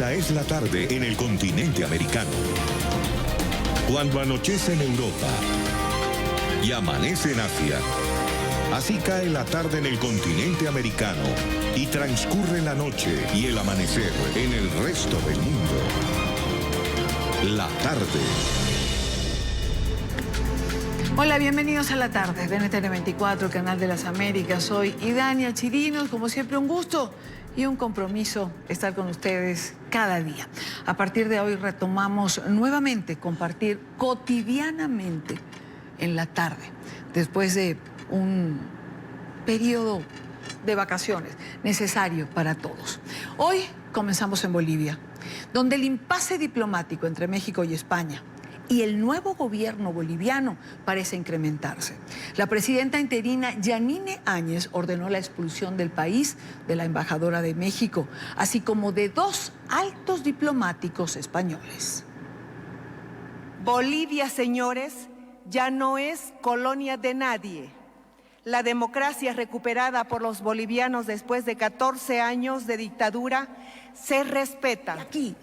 Esta es la tarde en el continente americano. Cuando anochece en Europa y amanece en Asia, así cae la tarde en el continente americano y transcurre la noche y el amanecer en el resto del mundo. La tarde. Hola, bienvenidos a La Tarde de NTN 24, Canal de las Américas. Soy Idania Chirinos, como siempre un gusto y un compromiso estar con ustedes cada día. A partir de hoy retomamos nuevamente compartir cotidianamente en la tarde, después de un periodo de vacaciones necesario para todos. Hoy comenzamos en Bolivia, donde el impasse diplomático entre México y España y el nuevo gobierno boliviano parece incrementarse. La presidenta interina Yanine Áñez ordenó la expulsión del país de la embajadora de México, así como de 2 altos diplomáticos españoles. Bolivia, señores, ya no es colonia de nadie. La democracia recuperada por los bolivianos después de 14 años de dictadura se respeta. Aquí,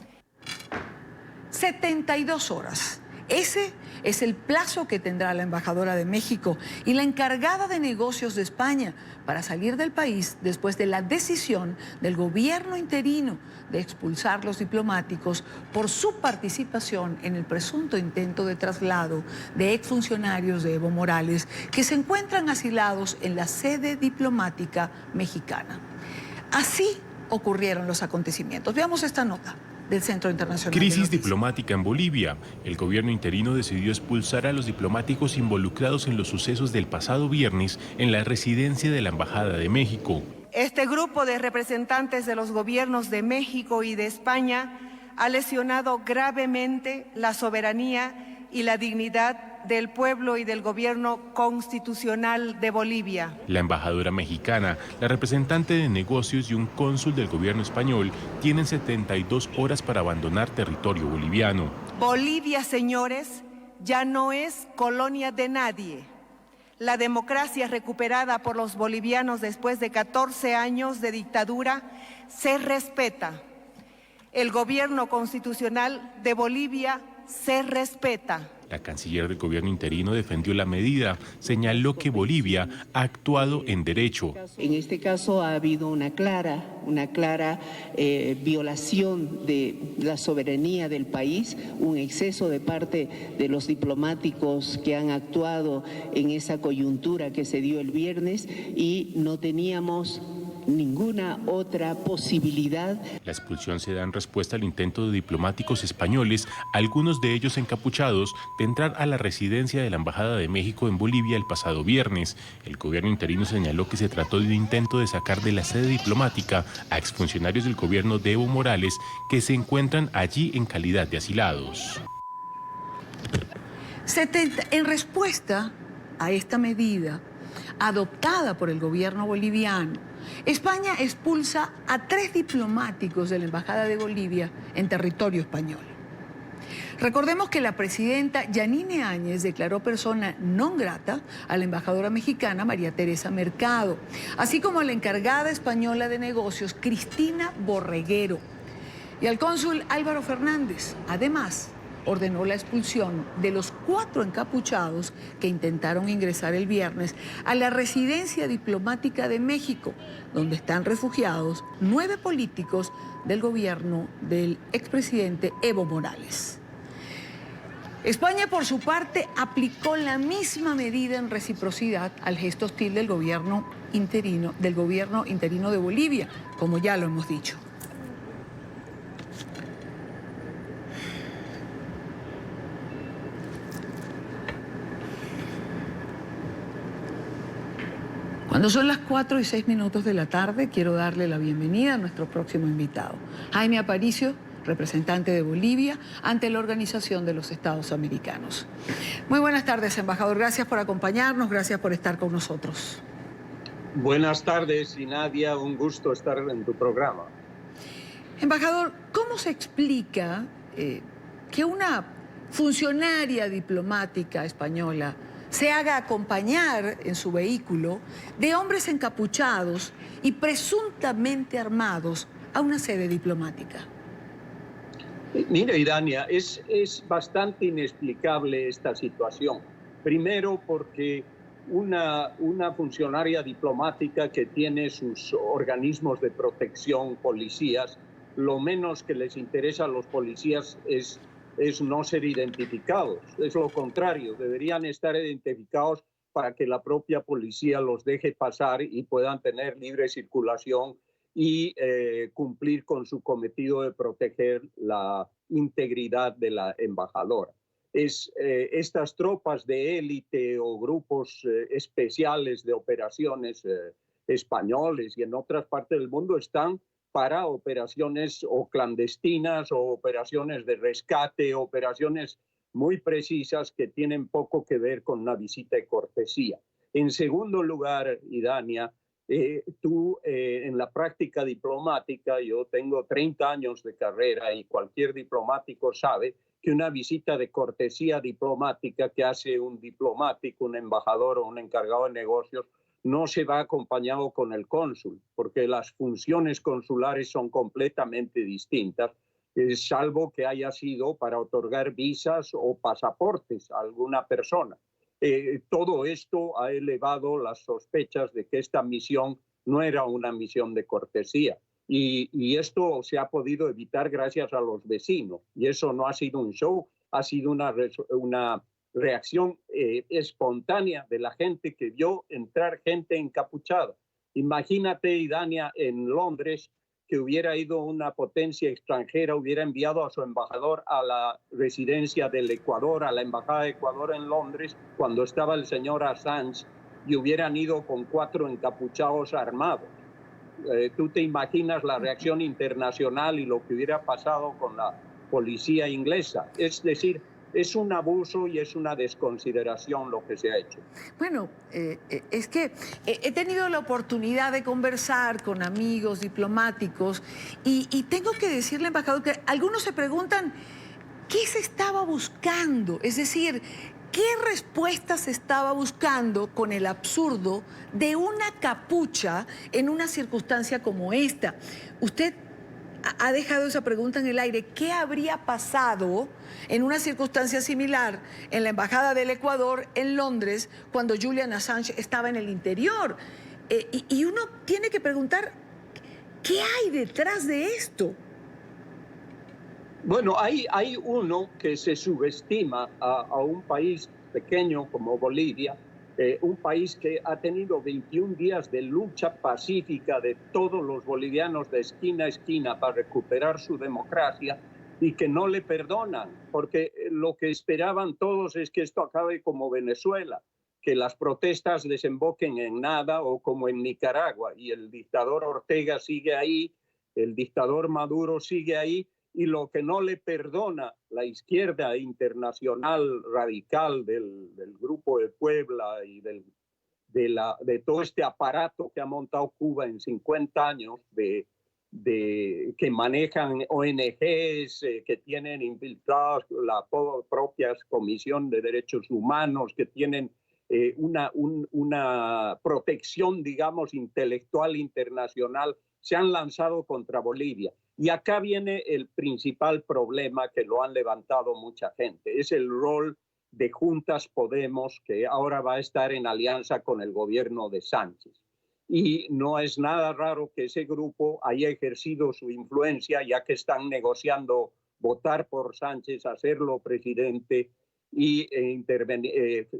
72 horas. Ese es el plazo que tendrá la embajadora de México y la encargada de negocios de España para salir del país después de la decisión del gobierno interino de expulsar los diplomáticos por su participación en el presunto intento de traslado de exfuncionarios de Evo Morales que se encuentran asilados en la sede diplomática mexicana. Así ocurrieron los acontecimientos. Veamos esta nota del Centro Internacional. Crisis diplomática en Bolivia. El gobierno interino decidió expulsar a los diplomáticos involucrados en los sucesos del pasado viernes en la residencia de la Embajada de México. Este grupo de representantes de los gobiernos de México y de España ha lesionado gravemente la soberanía y la dignidad del pueblo y del gobierno constitucional de Bolivia. La embajadora mexicana, la representante de negocios y un cónsul del gobierno español tienen 72 horas para abandonar territorio boliviano. Bolivia, señores, ya no es colonia de nadie. La democracia recuperada por los bolivianos después de 14 años de dictadura se respeta. El gobierno constitucional de Bolivia se respeta. La canciller del gobierno interino defendió la medida, señaló que Bolivia ha actuado en derecho. En este caso ha habido una clara violación de la soberanía del país, un exceso de parte de los diplomáticos que han actuado en esa coyuntura que se dio el viernes y no teníamos ninguna otra posibilidad. La expulsión se da en respuesta al intento de diplomáticos españoles, algunos de ellos encapuchados, de entrar a la residencia de la Embajada de México en Bolivia el pasado viernes. El gobierno interino señaló que se trató de un intento de sacar de la sede diplomática a exfuncionarios del gobierno de Evo Morales que se encuentran allí en calidad de asilados. En respuesta a esta medida adoptada por el gobierno boliviano, España expulsa a 3 diplomáticos de la Embajada de Bolivia en territorio español. Recordemos que la presidenta Yanine Áñez declaró persona non grata a la embajadora mexicana María Teresa Mercado, así como a la encargada española de negocios Cristina Borreguero y al cónsul Álvaro Fernández. Además, ordenó la expulsión de los 4 encapuchados que intentaron ingresar el viernes a la residencia diplomática de México, donde están refugiados 9 políticos del gobierno del expresidente Evo Morales. España, por su parte, aplicó la misma medida en reciprocidad al gesto hostil del gobierno interino de Bolivia, como ya lo hemos dicho. Cuando son las 4:06 de la tarde, quiero darle la bienvenida a nuestro próximo invitado, Jaime Aparicio, representante de Bolivia ante la Organización de los Estados Americanos. Muy buenas tardes, embajador. Gracias por acompañarnos, gracias por estar con nosotros. Buenas tardes, y Nadia, un gusto estar en tu programa. Embajador, ¿cómo se explica que una funcionaria diplomática española se haga acompañar en su vehículo de hombres encapuchados y presuntamente armados a una sede diplomática? Mira, Idania, es bastante inexplicable esta situación. Primero porque una funcionaria diplomática que tiene sus organismos de protección, policías, lo menos que les interesa a los policías es no ser identificados. Es lo contrario, deberían estar identificados para que la propia policía los deje pasar y puedan tener libre circulación y cumplir con su cometido de proteger la integridad de la embajadora. Estas tropas de élite o grupos especiales de operaciones españoles y en otras partes del mundo están para operaciones o clandestinas o operaciones de rescate, operaciones muy precisas que tienen poco que ver con una visita de cortesía. En segundo lugar, Idania, tú en la práctica diplomática, yo tengo 30 años de carrera y cualquier diplomático sabe que una visita de cortesía diplomática que hace un diplomático, un embajador o un encargado de negocios, no se va acompañado con el cónsul, porque las funciones consulares son completamente distintas, salvo que haya sido para otorgar visas o pasaportes a alguna persona. Todo esto ha elevado las sospechas de que esta misión no era una misión de cortesía. Y esto se ha podido evitar gracias a los vecinos. Y eso no ha sido un show, ha sido una reacción espontánea de la gente que vio entrar gente encapuchada. Imagínate, Idania, en Londres, que hubiera ido una potencia extranjera, hubiera enviado a su embajador a la residencia del Ecuador, a la embajada de Ecuador en Londres, cuando estaba el señor Assange, y hubieran ido con 4 encapuchados armados. Tú te imaginas la reacción internacional y lo que hubiera pasado con la policía inglesa. Es decir, es un abuso y es una desconsideración lo que se ha hecho. Bueno, es que he tenido la oportunidad de conversar con amigos diplomáticos y tengo que decirle, embajador, que algunos se preguntan qué se estaba buscando, es decir, qué respuesta se estaba buscando con el absurdo de una capucha en una circunstancia como esta. Usted ha dejado esa pregunta en el aire. ¿Qué habría pasado en una circunstancia similar en la Embajada del Ecuador en Londres cuando Julian Assange estaba en el interior? Y uno tiene que preguntar, ¿qué hay detrás de esto? Bueno, hay uno que se subestima a un país pequeño como Bolivia, un país que ha tenido 21 días de lucha pacífica de todos los bolivianos de esquina a esquina para recuperar su democracia y que no le perdonan, porque lo que esperaban todos es que esto acabe como Venezuela, que las protestas desemboquen en nada o como en Nicaragua, y el dictador Ortega sigue ahí, el dictador Maduro sigue ahí, y lo que no le perdona la izquierda internacional radical del Grupo de Puebla y de todo este aparato que ha montado Cuba en 50 años, que manejan ONGs, que tienen infiltradas la propia Comisión de Derechos Humanos, que tienen una protección, digamos, intelectual internacional, se han lanzado contra Bolivia. Y acá viene el principal problema que lo han levantado mucha gente. Es el rol de Juntas Podemos, que ahora va a estar en alianza con el gobierno de Sánchez. Y no es nada raro que ese grupo haya ejercido su influencia, ya que están negociando votar por Sánchez, hacerlo presidente y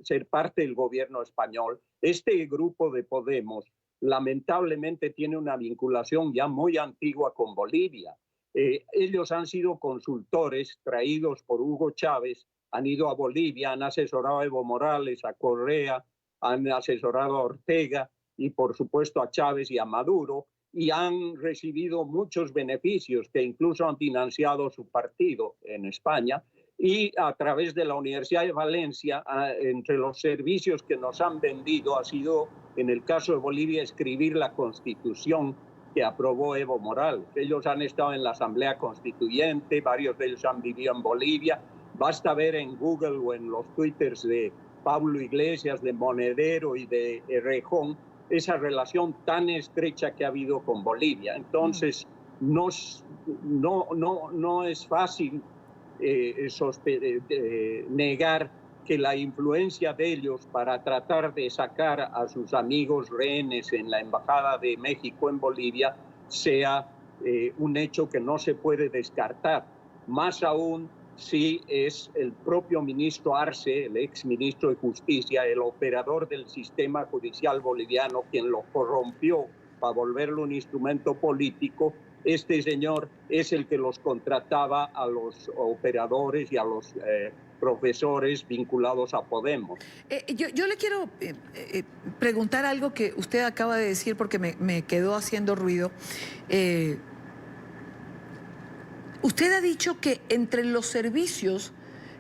ser parte del gobierno español. Este grupo de Podemos lamentablemente tiene una vinculación ya muy antigua con Bolivia. Ellos han sido consultores traídos por Hugo Chávez, han ido a Bolivia, han asesorado a Evo Morales, a Correa, han asesorado a Ortega y por supuesto a Chávez y a Maduro, y han recibido muchos beneficios que incluso han financiado su partido en España. Y a través de la Universidad de Valencia, entre los servicios que nos han vendido ha sido, en el caso de Bolivia, escribir la Constitución que aprobó Evo Morales. Ellos han estado en la Asamblea Constituyente, varios de ellos han vivido en Bolivia. Basta ver en Google o en los twitters de Pablo Iglesias, de Monedero y de Errejón esa relación tan estrecha que ha habido con Bolivia. Entonces, no, no es fácil negar que la influencia de ellos para tratar de sacar a sus amigos rehenes en la Embajada de México en Bolivia sea un hecho que no se puede descartar. Más aún si es el propio ministro Arce, el exministro de Justicia, el operador del sistema judicial boliviano, quien lo corrompió para volverlo un instrumento político. Este señor es el que los contrataba a los operadores y a los profesores vinculados a Podemos. Yo le quiero preguntar algo que usted acaba de decir porque me quedó haciendo ruido. Usted ha dicho que entre los servicios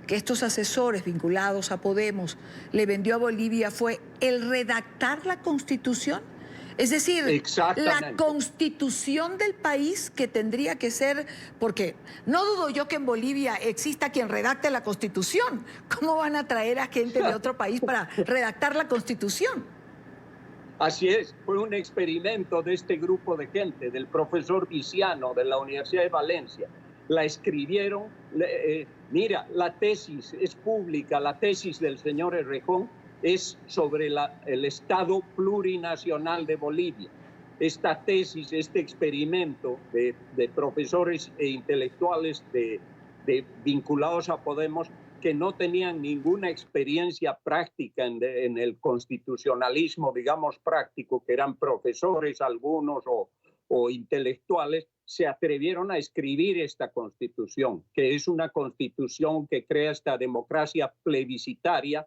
que estos asesores vinculados a Podemos le vendió a Bolivia fue el redactar la Constitución. Es decir, la Constitución del país que tendría que ser, porque no dudo yo que en Bolivia exista quien redacte la Constitución. ¿Cómo van a traer a gente de otro país para redactar la Constitución? Así es, fue un experimento de este grupo de gente, del profesor Viciano de la Universidad de Valencia. La escribieron, mira, la tesis es pública, la tesis del señor Errejón es sobre el Estado plurinacional de Bolivia. Esta tesis, este experimento de profesores e intelectuales vinculados a Podemos que no tenían ninguna experiencia práctica en el constitucionalismo, digamos, práctico, que eran profesores algunos o intelectuales, se atrevieron a escribir esta constitución, que es una constitución que crea esta democracia plebiscitaria,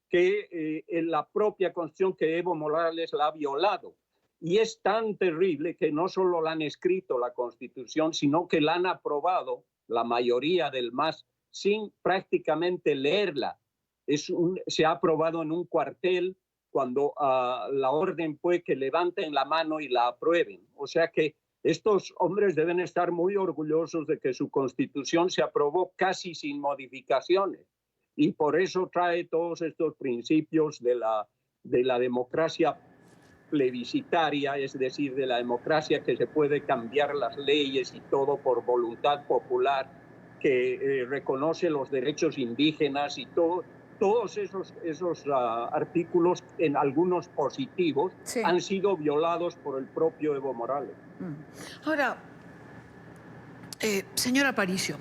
que en la propia Constitución que Evo Morales la ha violado. Y es tan terrible que no solo la han escrito la Constitución, sino que la han aprobado la mayoría del MAS sin prácticamente leerla. Se ha aprobado en un cuartel cuando la orden fue que levanten la mano y la aprueben. O sea que estos hombres deben estar muy orgullosos de que su Constitución se aprobó casi sin modificaciones. Y por eso trae todos estos principios de la democracia plebiscitaria, es decir, de la democracia que se puede cambiar las leyes y todo por voluntad popular, que reconoce los derechos indígenas y todos esos artículos, en algunos positivos, sí, han sido violados por el propio Evo Morales. Ahora, señor Aparicio,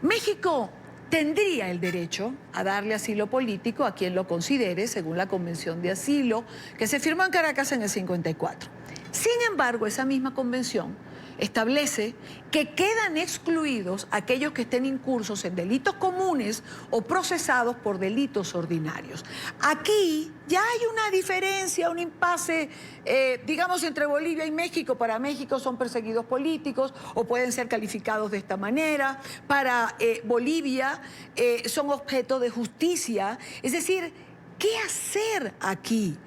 México tendría el derecho a darle asilo político a quien lo considere, según la Convención de Asilo, que se firmó en Caracas en el 54. Sin embargo, esa misma convención establece que quedan excluidos aquellos que estén incursos en delitos comunes o procesados por delitos ordinarios. Aquí ya hay una diferencia, un impasse, digamos, entre Bolivia y México. Para México son perseguidos políticos o pueden ser calificados de esta manera. Para Bolivia son objeto de justicia. Es decir, ¿qué hacer aquí?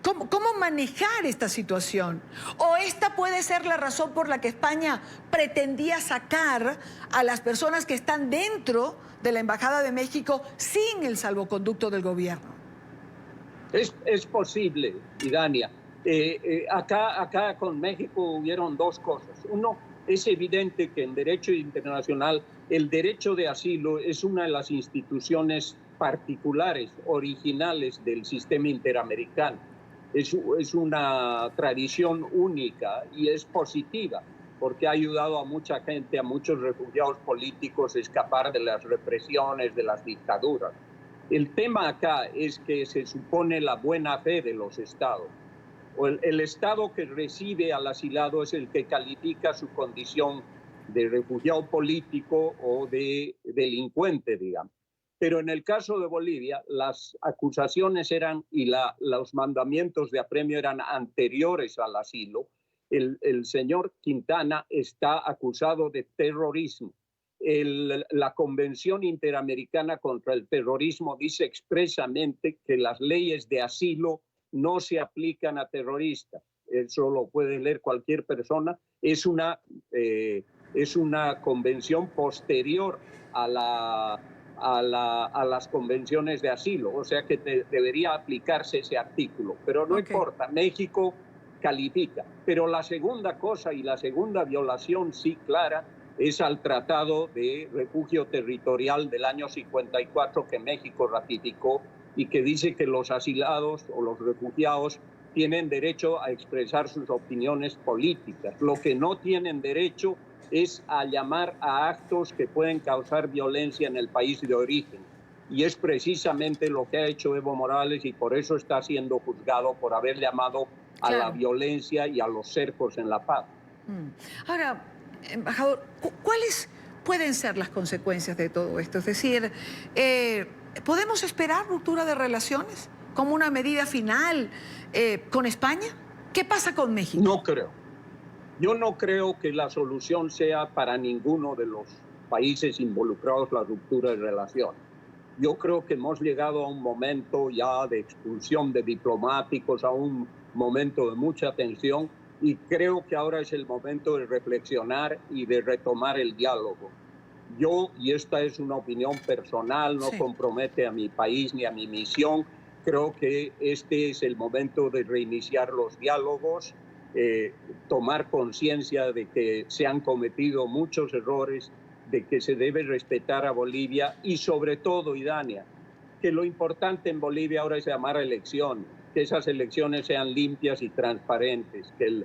¿Cómo manejar esta situación? ¿O esta puede ser la razón por la que España pretendía sacar a las personas que están dentro de la Embajada de México sin el salvoconducto del gobierno? Es posible, Idania. Acá con México hubieron dos cosas. Uno, es evidente que en derecho internacional el derecho de asilo es una de las instituciones particulares, originales del sistema interamericano. Es una tradición única y es positiva porque ha ayudado a mucha gente, a muchos refugiados políticos a escapar de las represiones, de las dictaduras. El tema acá es que se supone la buena fe de los estados. El estado que recibe al asilado es el que califica su condición de refugiado político o de delincuente, digamos. Pero en el caso de Bolivia, las acusaciones eran y los mandamientos de apremio eran anteriores al asilo. El señor Quintana está acusado de terrorismo. La Convención Interamericana contra el Terrorismo dice expresamente que las leyes de asilo no se aplican a terroristas. Eso lo puede leer cualquier persona. Es una convención posterior a las convenciones de asilo, o sea que debería aplicarse ese artículo, pero no importa. México califica. Pero la segunda cosa y la segunda violación sí clara es al Tratado de Refugio Territorial del año 54 que México ratificó y que dice que los asilados o los refugiados tienen derecho a expresar sus opiniones políticas. Lo que no tienen derecho es a llamar a actos que pueden causar violencia en el país de origen. Y es precisamente lo que ha hecho Evo Morales y por eso está siendo juzgado por haber llamado a la violencia y a los cercos en la paz. Ahora, embajador, ¿cuáles pueden ser las consecuencias de todo esto? Es decir, ¿podemos esperar ruptura de relaciones como una medida final con España? ¿Qué pasa con México? No creo. Yo no creo que la solución sea para ninguno de los países involucrados la ruptura de relaciones. Yo creo que hemos llegado a un momento ya de expulsión de diplomáticos, a un momento de mucha tensión, y creo que ahora es el momento de reflexionar y de retomar el diálogo. Yo, y esta es una opinión personal, no compromete a mi país ni a mi misión, creo que este es el momento de reiniciar los diálogos, tomar conciencia de que se han cometido muchos errores, de que se debe respetar a Bolivia y sobre todo, Idania, que lo importante en Bolivia ahora es llamar a elecciones, que esas elecciones sean limpias y transparentes, que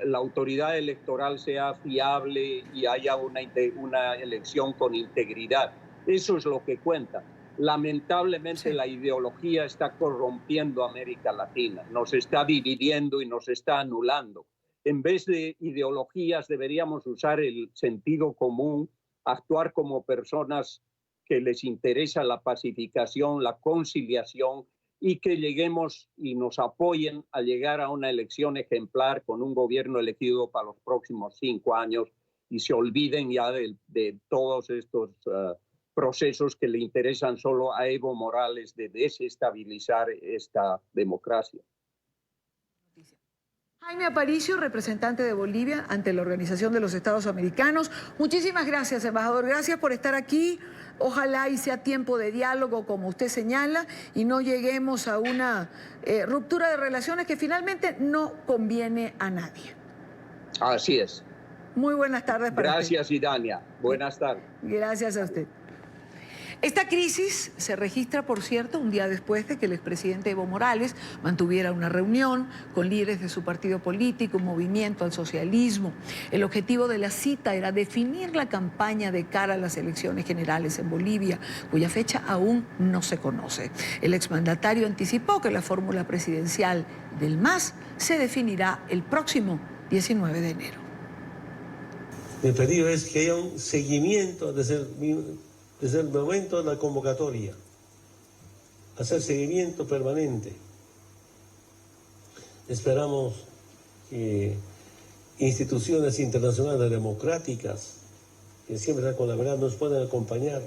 la autoridad electoral sea fiable y haya una elección con integridad. Eso es lo que cuenta. Lamentablemente la ideología está corrompiendo a América Latina, nos está dividiendo y nos está anulando. En vez de ideologías deberíamos usar el sentido común, actuar como personas que les interesa la pacificación, la conciliación y que lleguemos y nos apoyen a llegar a una elección ejemplar con un gobierno elegido para los próximos 5 años y se olviden ya de todos estos procesos que le interesan solo a Evo Morales de desestabilizar esta democracia. Jaime Aparicio, representante de Bolivia ante la Organización de los Estados Americanos. Muchísimas gracias, embajador. Gracias por estar aquí. Ojalá y sea tiempo de diálogo, como usted señala, y no lleguemos a una ruptura de relaciones que finalmente no conviene a nadie. Así es. Muy buenas tardes para usted. Gracias, Idania. Buenas tardes. Gracias a usted. Esta crisis se registra, por cierto, un día después de que el expresidente Evo Morales mantuviera una reunión con líderes de su partido político, Movimiento al Socialismo. El objetivo de la cita era definir la campaña de cara a las elecciones generales en Bolivia, cuya fecha aún no se conoce. El exmandatario anticipó que la fórmula presidencial del MAS se definirá el próximo 19 de enero. Mi pedido es que haya un seguimiento desde el momento de la convocatoria, hacer seguimiento permanente. Esperamos que instituciones internacionales democráticas, que siempre están con la verdad, nos puedan acompañar.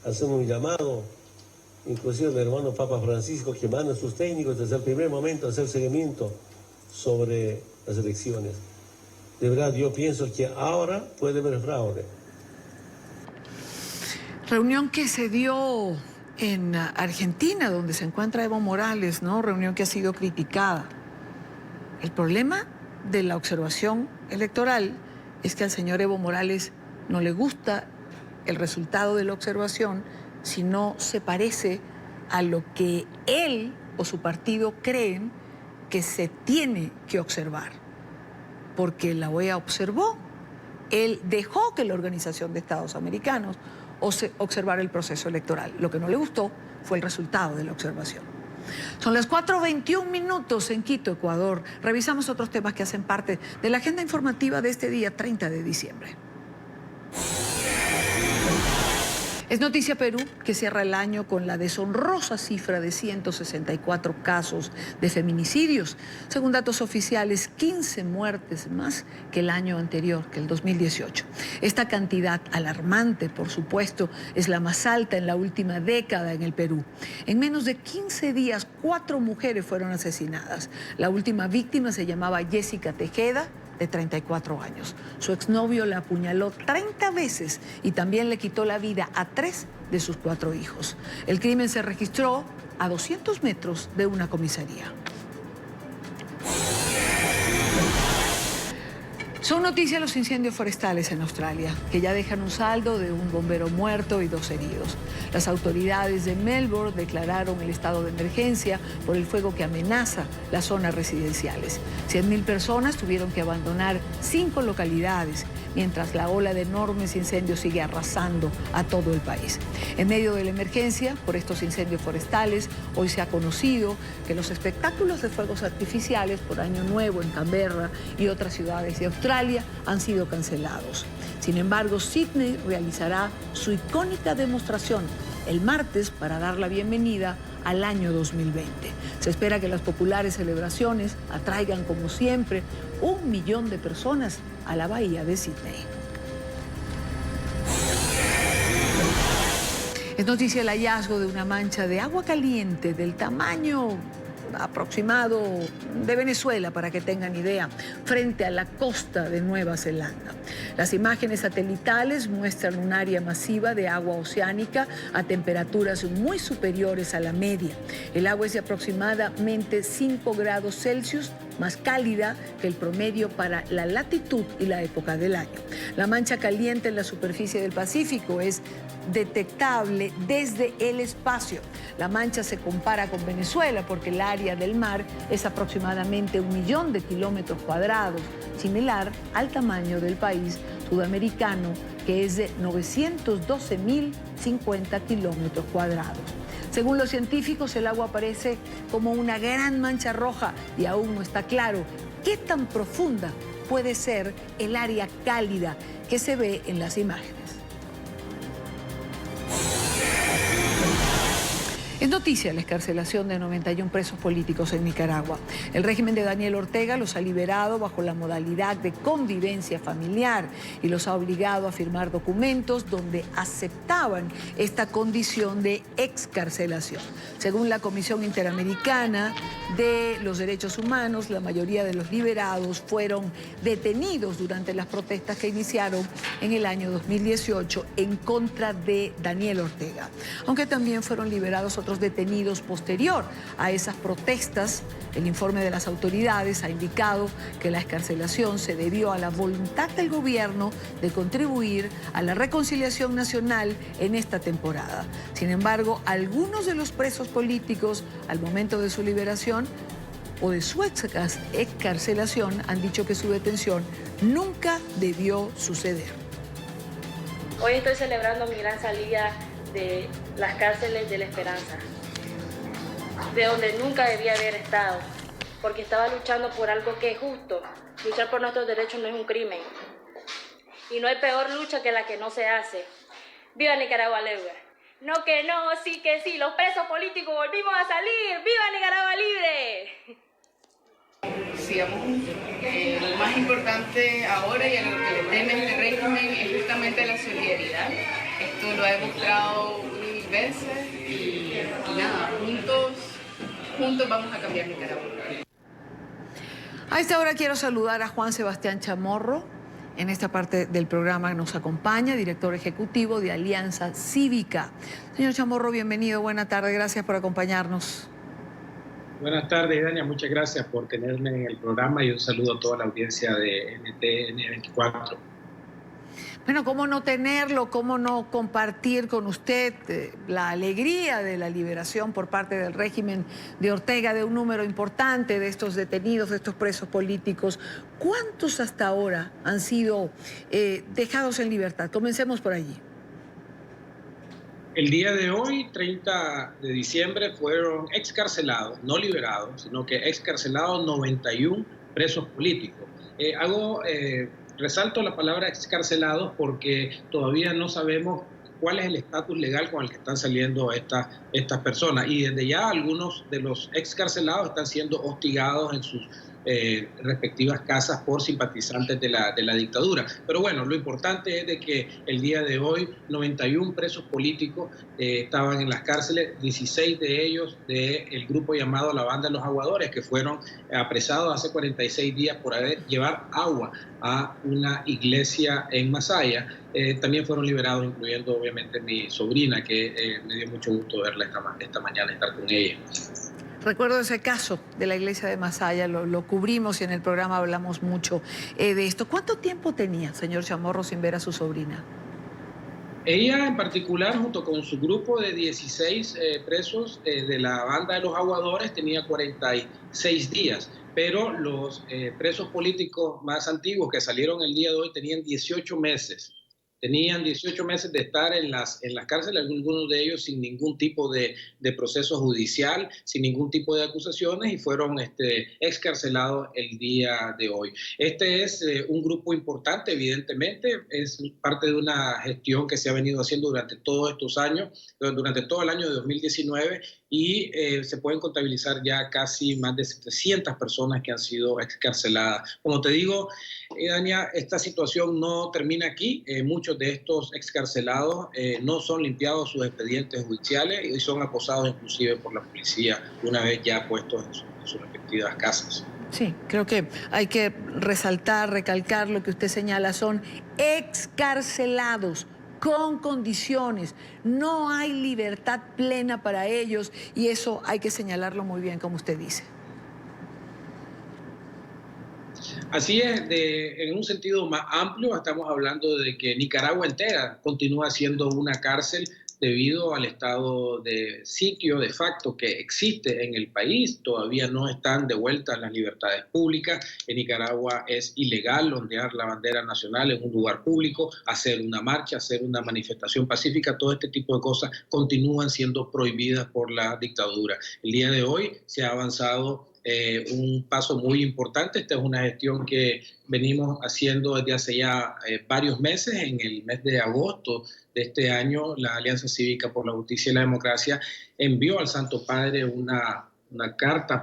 Hacer un llamado, inclusive al hermano Papa Francisco, que manda a sus técnicos desde el primer momento a hacer seguimiento sobre las elecciones. De verdad, yo pienso que ahora puede haber fraude. Reunión que se dio en Argentina, donde se encuentra Evo Morales, ¿no? Reunión que ha sido criticada. El problema de la observación electoral es que al señor Evo Morales no le gusta el resultado de la observación si no se parece a lo que él o su partido creen que se tiene que observar. Porque la OEA observó, él dejó que la Organización de Estados Americanos observar el proceso electoral. Lo que no le gustó fue el resultado de la observación. Son las 4:21 en Quito, Ecuador. Revisamos otros temas que hacen parte de la agenda informativa de este día 30 de diciembre. Es noticia Perú, que cierra el año con la deshonrosa cifra de 164 casos de feminicidios. Según datos oficiales, 15 muertes más que el año anterior, que el 2018. Esta cantidad alarmante, por supuesto, es la más alta en la última década en el Perú. En menos de 15 días, 4 mujeres fueron asesinadas. La última víctima se llamaba Jessica Tejeda, de 34 años. Su exnovio la apuñaló 30 veces y también le quitó la vida a 3 de sus 4 hijos. El crimen se registró a 200 metros de una comisaría. Son noticias los incendios forestales en Australia, que ya dejan un saldo de un bombero muerto y 2 heridos. Las autoridades de Melbourne declararon el estado de emergencia por el fuego que amenaza las zonas residenciales. 100.000 personas tuvieron que abandonar 5 localidades, mientras la ola de enormes incendios sigue arrasando a todo el país. En medio de la emergencia por estos incendios forestales, hoy se ha conocido que los espectáculos de fuegos artificiales por Año Nuevo en Canberra y otras ciudades de Australia han sido cancelados. Sin embargo, Sydney realizará su icónica demostración el martes para dar la bienvenida al año 2020. Se espera que las populares celebraciones atraigan, como siempre, 1 millón de personas a la bahía de Sydney. Es noticia el hallazgo de una mancha de agua caliente del tamaño aproximado de Venezuela, para que tengan idea, frente a la costa de Nueva Zelanda. Las imágenes satelitales muestran un área masiva de agua oceánica a temperaturas muy superiores a la media. El agua es de aproximadamente 5 grados Celsius, más cálida que el promedio para la latitud y la época del año. La mancha caliente en la superficie del Pacífico es detectable desde el espacio. La mancha se compara con Venezuela porque el área del mar es aproximadamente 1 millón de kilómetros cuadrados, similar al tamaño del país sudamericano, que es de 912.050 kilómetros cuadrados. Según los científicos, el agua aparece como una gran mancha roja y aún no está claro qué tan profunda puede ser el área cálida que se ve en las imágenes. Es noticia la excarcelación de 91 presos políticos en Nicaragua. El régimen de Daniel Ortega los ha liberado bajo la modalidad de convivencia familiar y los ha obligado a firmar documentos donde aceptaban esta condición de excarcelación. Según la Comisión Interamericana de los Derechos Humanos, la mayoría de los liberados fueron detenidos durante las protestas que iniciaron en el año 2018 en contra de Daniel Ortega, aunque también fueron liberados otros detenidos posterior a esas protestas. El informe de las autoridades ha indicado que la excarcelación se debió a la voluntad del gobierno de contribuir a la reconciliación nacional en esta temporada. Sin embargo, algunos de los presos políticos, al momento de su liberación o de su excarcelación, han dicho que su detención nunca debió suceder. Hoy estoy celebrando mi gran salida de las cárceles de La Esperanza, de donde nunca debía haber estado, porque estaba luchando por algo que es justo. Luchar por nuestros derechos no es un crimen, y no hay peor lucha que la que no se hace. ¡Viva Nicaragua libre! No que no, sí que sí, los presos políticos volvimos a salir. ¡Viva Nicaragua libre! Sigamos juntos. Lo más importante ahora y a lo que le teme este régimen es justamente la solidaridad. Esto lo ha demostrado mil veces y nada, juntos vamos a cambiar Nicaragua. A esta hora quiero saludar a Juan Sebastián Chamorro. En esta parte del programa nos acompaña, director ejecutivo de Alianza Cívica. Señor Chamorro, bienvenido, buena tarde, gracias por acompañarnos. Buenas tardes, Dania, muchas gracias por tenerme en el programa y un saludo a toda la audiencia de NTN24. Bueno, ¿cómo no tenerlo? ¿Cómo no compartir con usted la alegría de la liberación por parte del régimen de Ortega de un número importante de estos detenidos, de estos presos políticos? ¿Cuántos hasta ahora han sido dejados en libertad? Comencemos por allí. El día de hoy, 30 de diciembre, fueron excarcelados, no liberados, sino que excarcelados 91 presos políticos. Resalto la palabra excarcelados porque todavía no sabemos cuál es el estatus legal con el que están saliendo estas personas. Y desde ya algunos de los excarcelados están siendo hostigados en sus respectivas casas por simpatizantes de la dictadura. Pero bueno, lo importante es de que el día de hoy 91 presos políticos estaban en las cárceles, 16 de ellos del grupo llamado la Banda de los Aguadores, que fueron apresados hace 46 días por llevar agua a una iglesia en Masaya. También fueron liberados, incluyendo obviamente mi sobrina, que me dio mucho gusto verla esta mañana, estar con ella. Recuerdo ese caso de la iglesia de Masaya, lo cubrimos y en el programa hablamos mucho de esto. ¿Cuánto tiempo tenía, señor Chamorro, sin ver a su sobrina? Ella en particular, junto con su grupo de 16 presos de la banda de los aguadores, tenía 46 días. Pero los presos políticos más antiguos que salieron el día de hoy tenían 18 meses. Tenían 18 meses de estar en las cárceles, algunos de ellos sin ningún tipo de proceso judicial, sin ningún tipo de acusaciones, y fueron excarcelados el día de hoy. Este es un grupo importante, evidentemente, es parte de una gestión que se ha venido haciendo durante todos estos años, durante todo el año de 2019, y se pueden contabilizar ya casi más de 700 personas que han sido excarceladas. Como te digo, Dania, esta situación no termina aquí. Muchos de estos excarcelados no son limpiados sus expedientes judiciales y son acosados inclusive por la policía una vez ya puestos en sus respectivas casas. Sí, creo que hay que resaltar, recalcar lo que usted señala, son excarcelados con condiciones, no hay libertad plena para ellos y eso hay que señalarlo muy bien, como usted dice. Así es, en un sentido más amplio estamos hablando de que Nicaragua entera continúa siendo una cárcel debido al estado de sitio de facto que existe en el país. Todavía no están devueltas las libertades públicas. En Nicaragua es ilegal ondear la bandera nacional en un lugar público, hacer una marcha, hacer una manifestación pacífica. Todo este tipo de cosas continúan siendo prohibidas por la dictadura. El día de hoy se ha avanzado un paso muy importante. Esta es una gestión que venimos haciendo desde hace ya varios meses. En el mes de agosto de este año, la Alianza Cívica por la Justicia y la Democracia envió al Santo Padre una carta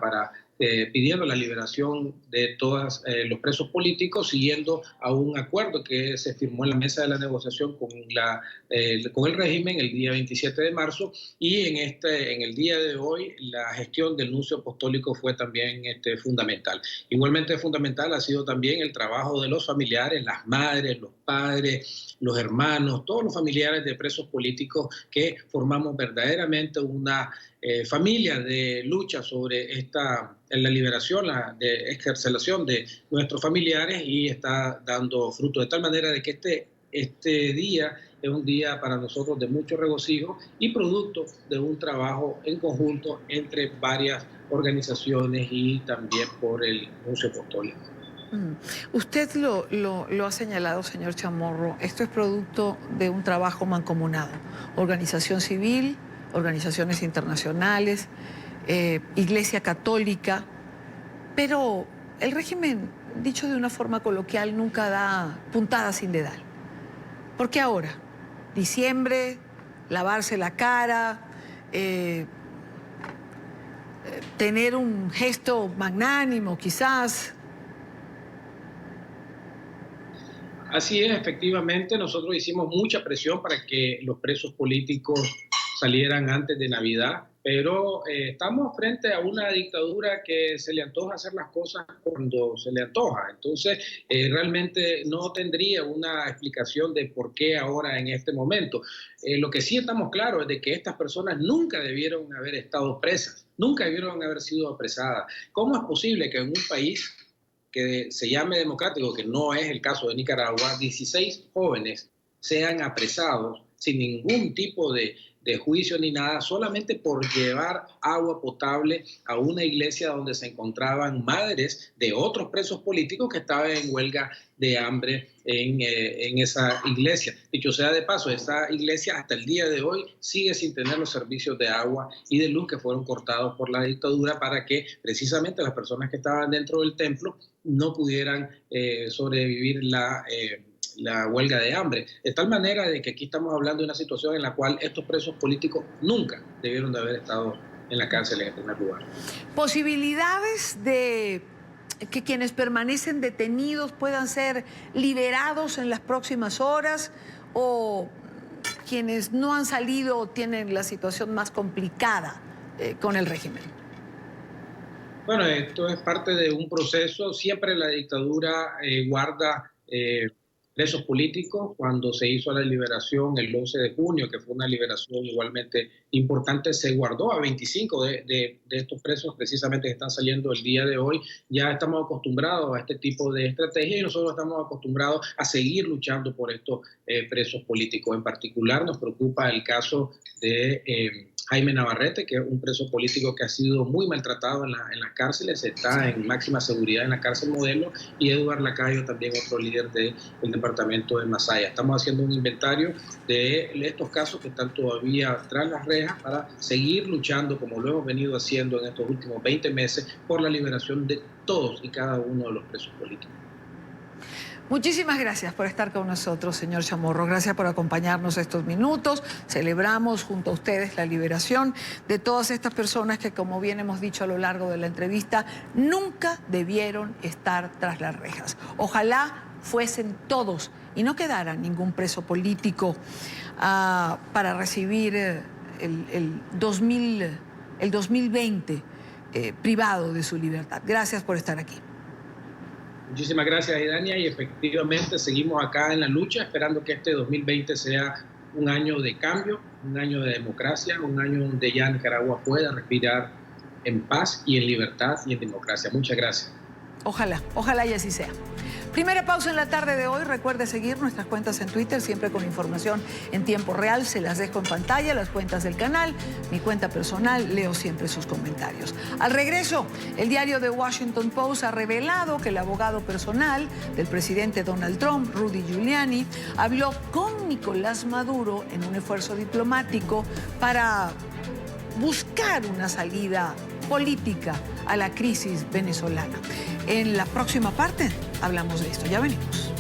pidiendo la liberación de todos los presos políticos, siguiendo a un acuerdo que se firmó en la mesa de la negociación con el régimen el día 27 de marzo, y en el día de hoy la gestión del nuncio apostólico fue también fundamental. Igualmente fundamental ha sido también el trabajo de los familiares, las madres, los padres, los hermanos, todos los familiares de presos políticos que formamos verdaderamente una familia de lucha sobre la liberación, la excarcelación de nuestros familiares, y está dando fruto de tal manera de que este día es un día para nosotros de mucho regocijo y producto de un trabajo en conjunto entre varias organizaciones y también por el nuncio apostólico. Usted lo ha señalado, señor Chamorro, esto es producto de un trabajo mancomunado, organización civil, organizaciones internacionales, Iglesia Católica, pero el régimen, dicho de una forma coloquial, nunca da puntada sin dedal. ¿Por qué ahora? Diciembre, lavarse la cara, tener un gesto magnánimo quizás. Así es, efectivamente, nosotros hicimos mucha presión para que los presos políticos salieran antes de Navidad, pero estamos frente a una dictadura que se le antoja hacer las cosas cuando se le antoja. Entonces, realmente no tendría una explicación de por qué ahora en este momento. Lo que sí estamos claros es de que estas personas nunca debieron haber estado presas, nunca debieron haber sido apresadas. ¿Cómo es posible que en un país que se llame democrático, que no es el caso de Nicaragua, 16 jóvenes sean apresados sin ningún tipo de juicio ni nada, solamente por llevar agua potable a una iglesia donde se encontraban madres de otros presos políticos que estaban en huelga de hambre en esa iglesia? Dicho sea de paso, esa iglesia hasta el día de hoy sigue sin tener los servicios de agua y de luz que fueron cortados por la dictadura para que precisamente las personas que estaban dentro del templo no pudieran sobrevivir la huelga de hambre, de tal manera de que aquí estamos hablando de una situación en la cual estos presos políticos nunca debieron de haber estado en la cárcel en primer lugar. ¿Posibilidades de que quienes permanecen detenidos puedan ser liberados en las próximas horas, o quienes no han salido tienen la situación más complicada con el régimen? Bueno, esto es parte de un proceso. Siempre la dictadura guarda presos políticos. Cuando se hizo la liberación el 11 de junio, que fue una liberación igualmente importante, se guardó a 25 de estos presos precisamente que están saliendo el día de hoy. Ya estamos acostumbrados a este tipo de estrategia y nosotros estamos acostumbrados a seguir luchando por estos presos políticos. En particular nos preocupa el caso de Jaime Navarrete, que es un preso político que ha sido muy maltratado en las cárceles, está en máxima seguridad en la cárcel Modelo, y Eduardo Lacayo, también otro líder del departamento de Masaya. Estamos haciendo un inventario de estos casos que están todavía tras las rejas para seguir luchando, como lo hemos venido haciendo en estos últimos 20 meses, por la liberación de todos y cada uno de los presos políticos. Muchísimas gracias por estar con nosotros, señor Chamorro. Gracias por acompañarnos estos minutos. Celebramos junto a ustedes la liberación de todas estas personas que, como bien hemos dicho a lo largo de la entrevista, nunca debieron estar tras las rejas. Ojalá fuesen todos y no quedara ningún preso político para recibir el 2020 privado de su libertad. Gracias por estar aquí. Muchísimas gracias, Idania, y efectivamente seguimos acá en la lucha, esperando que este 2020 sea un año de cambio, un año de democracia, un año donde ya Nicaragua pueda respirar en paz y en libertad y en democracia. Muchas gracias. Ojalá, ojalá y así sea. Primera pausa en la tarde de hoy. Recuerde seguir nuestras cuentas en Twitter, siempre con información en tiempo real. Se las dejo en pantalla, las cuentas del canal, mi cuenta personal. Leo siempre sus comentarios. Al regreso, el diario The Washington Post ha revelado que el abogado personal del presidente Donald Trump, Rudy Giuliani, habló con Nicolás Maduro en un esfuerzo diplomático para buscar una salida política a la crisis venezolana. En la próxima parte hablamos de esto. Ya venimos.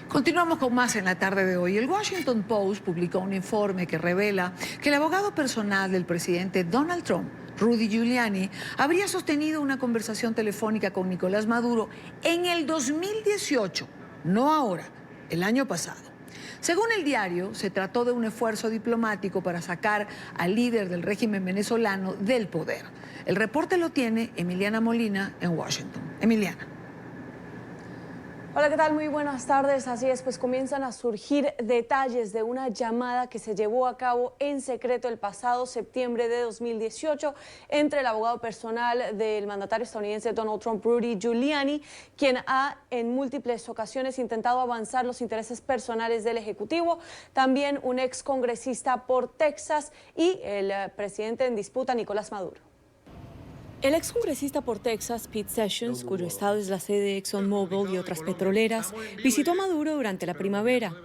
Continuamos con más en la tarde de hoy. El Washington Post publicó un informe que revela que el abogado personal del presidente Donald Trump, Rudy Giuliani, habría sostenido una conversación telefónica con Nicolás Maduro en el 2018, no ahora, el año pasado. Según el diario, se trató de un esfuerzo diplomático para sacar al líder del régimen venezolano del poder. El reporte lo tiene Emiliana Molina en Washington. Emiliana. Hola, ¿qué tal? Muy buenas tardes. Así es, pues comienzan a surgir detalles de una llamada que se llevó a cabo en secreto el pasado septiembre de 2018 entre el abogado personal del mandatario estadounidense Donald Trump, Rudy Giuliani, quien ha en múltiples ocasiones intentado avanzar los intereses personales del Ejecutivo, también un ex congresista por Texas y el presidente en disputa, Nicolás Maduro. El excongresista por Texas, Pete Sessions, cuyo estado es la sede de ExxonMobil y otras petroleras, visitó a Maduro durante la primavera.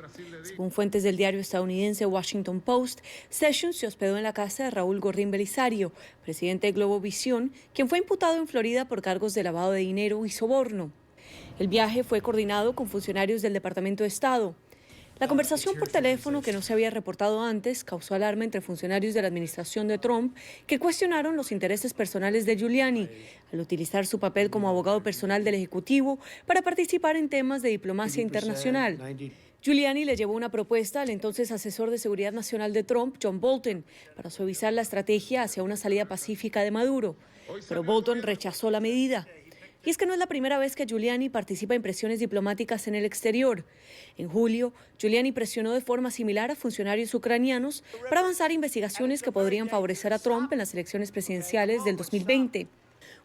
Según fuentes del diario estadounidense Washington Post, Sessions se hospedó en la casa de Raúl Gorrín Belisario, presidente de Globovisión, quien fue imputado en Florida por cargos de lavado de dinero y soborno. El viaje fue coordinado con funcionarios del Departamento de Estado. La conversación por teléfono, que no se había reportado antes, causó alarma entre funcionarios de la administración de Trump que cuestionaron los intereses personales de Giuliani al utilizar su papel como abogado personal del Ejecutivo para participar en temas de diplomacia internacional. Giuliani le llevó una propuesta al entonces asesor de Seguridad Nacional de Trump, John Bolton, para suavizar la estrategia hacia una salida pacífica de Maduro, pero Bolton rechazó la medida. Y es que no es la primera vez que Giuliani participa en presiones diplomáticas en el exterior. En julio, Giuliani presionó de forma similar a funcionarios ucranianos para avanzar investigaciones que podrían favorecer a Trump en las elecciones presidenciales del 2020.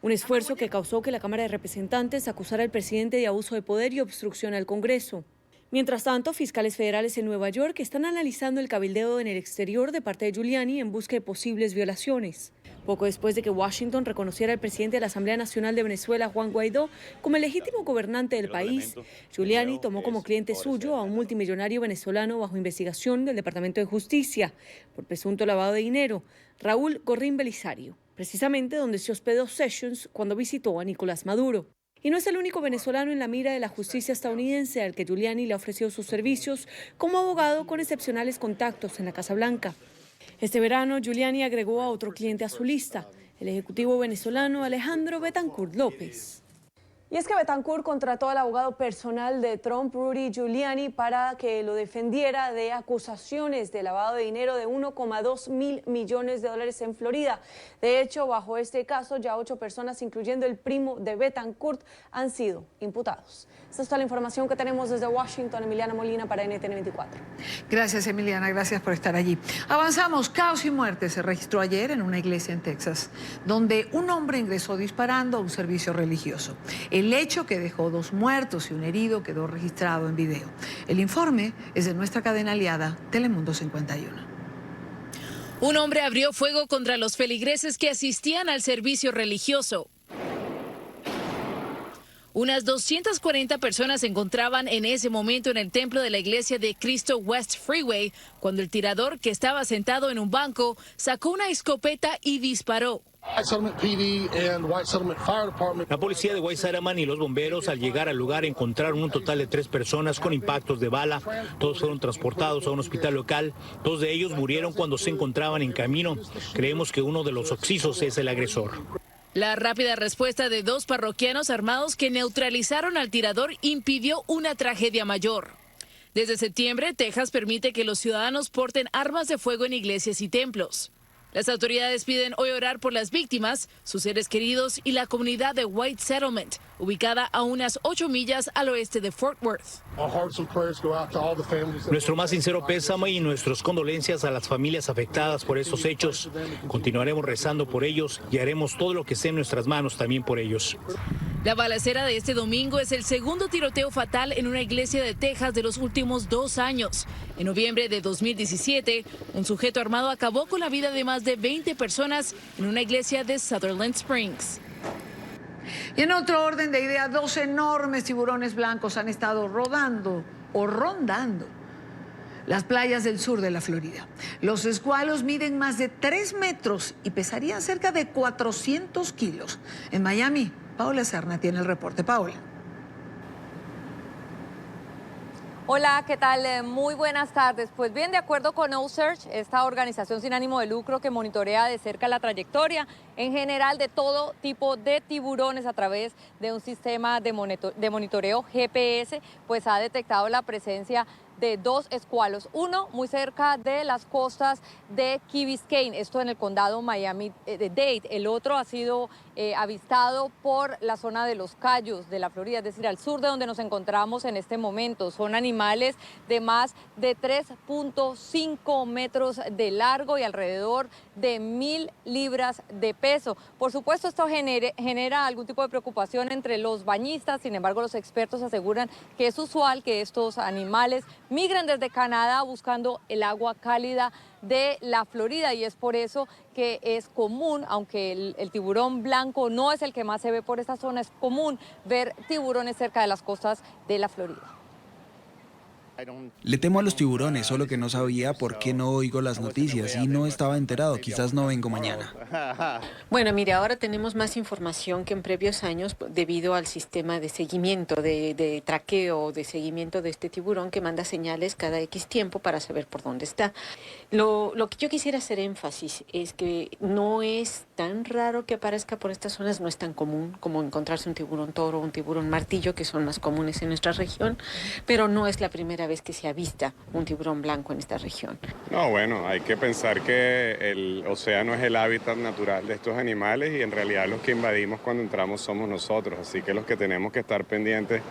Un esfuerzo que causó que la Cámara de Representantes acusara al presidente de abuso de poder y obstrucción al Congreso. Mientras tanto, fiscales federales en Nueva York están analizando el cabildeo en el exterior de parte de Giuliani en busca de posibles violaciones. Poco después de que Washington reconociera al presidente de la Asamblea Nacional de Venezuela, Juan Guaidó, como el legítimo gobernante del país, Giuliani tomó como cliente suyo a un multimillonario venezolano bajo investigación del Departamento de Justicia por presunto lavado de dinero, Raúl Gorrín Belisario, precisamente donde se hospedó Sessions cuando visitó a Nicolás Maduro. Y no es el único venezolano en la mira de la justicia estadounidense al que Giuliani le ofreció sus servicios como abogado con excepcionales contactos en la Casa Blanca. Este verano, Giuliani agregó a otro cliente a su lista, el ejecutivo venezolano Alejandro Betancourt López. Y es que Betancourt contrató al abogado personal de Trump, Rudy Giuliani, para que lo defendiera de acusaciones de lavado de dinero de 1,2 mil millones de dólares en Florida. De hecho, bajo este caso, ya 8 personas, incluyendo el primo de Betancourt, han sido imputados. Esta es toda la información que tenemos desde Washington. Emiliana Molina para NTN 24. Gracias, Emiliana. Gracias por estar allí. Avanzamos. Caos y muerte se registró ayer en una iglesia en Texas, donde un hombre ingresó disparando a un servicio religioso. El hecho, que dejó 2 muertos y un herido, quedó registrado en video. El informe es de nuestra cadena aliada Telemundo 51. Un hombre abrió fuego contra los feligreses que asistían al servicio religioso. Unas 240 personas se encontraban en ese momento en el templo de la iglesia de Cristo West Freeway, cuando el tirador, que estaba sentado en un banco, sacó una escopeta y disparó. La policía de White Settlement y los bomberos, al llegar al lugar, encontraron un total de 3 personas con impactos de bala. Todos fueron transportados a un hospital local. 2 de ellos murieron cuando se encontraban en camino. Creemos que uno de los occisos es el agresor. La rápida respuesta de 2 parroquianos armados que neutralizaron al tirador impidió una tragedia mayor. Desde septiembre, Texas permite que los ciudadanos porten armas de fuego en iglesias y templos. Las autoridades piden hoy orar por las víctimas, sus seres queridos y la comunidad de White Settlement, ubicada a unas 8 millas al oeste de Fort Worth. Nuestro más sincero pésame y nuestras condolencias a las familias afectadas por estos hechos. Continuaremos rezando por ellos y haremos todo lo que esté en nuestras manos también por ellos. La balacera de este domingo es el segundo tiroteo fatal en una iglesia de Texas de los últimos 2 años. En noviembre de 2017, un sujeto armado acabó con la vida de más de 20 personas en una iglesia de Sutherland Springs. Y en otro orden de idea, 2 enormes tiburones blancos han estado rodando o rondando las playas del sur de la Florida. Los escualos miden más de 3 metros y pesarían cerca de 400 kilos. En Miami, Paola Serna tiene el reporte. Paola. Hola, ¿qué tal? Muy buenas tardes. Pues bien, de acuerdo con OCEARCH, esta organización sin ánimo de lucro que monitorea de cerca la trayectoria en general de todo tipo de tiburones a través de un sistema de monitoreo GPS, pues ha detectado la presencia de 2 escualos, uno muy cerca de las costas de Key Biscayne, esto en el condado Miami-Dade. El otro ha sido avistado por la zona de Los Cayos de la Florida, es decir, al sur de donde nos encontramos en este momento. Son animales de más de 3.5 metros de largo y alrededor de 1.000 libras de peso. Por supuesto, esto genera algún tipo de preocupación entre los bañistas. Sin embargo, los expertos aseguran que es usual que estos animales migran desde Canadá buscando el agua cálida de la Florida, y es por eso que es común, aunque el tiburón blanco no es el que más se ve por esta zona, es común ver tiburones cerca de las costas de la Florida. Le temo a los tiburones, solo que no sabía por qué no oigo las noticias y no estaba enterado. Quizás no vengo mañana. Bueno, mire, ahora tenemos más información que en previos años debido al sistema de seguimiento, de traqueo, de seguimiento de este tiburón que manda señales cada X tiempo para saber por dónde está. Lo que yo quisiera hacer énfasis es que no es tan raro que aparezca por estas zonas, no es tan común como encontrarse un tiburón toro o un tiburón martillo, que son más comunes en nuestra región, pero no es la primera vez que se avista un tiburón blanco en esta región. No, bueno, hay que pensar que el océano es el hábitat natural de estos animales y en realidad los que invadimos cuando entramos somos nosotros, así que los que tenemos que estar pendientes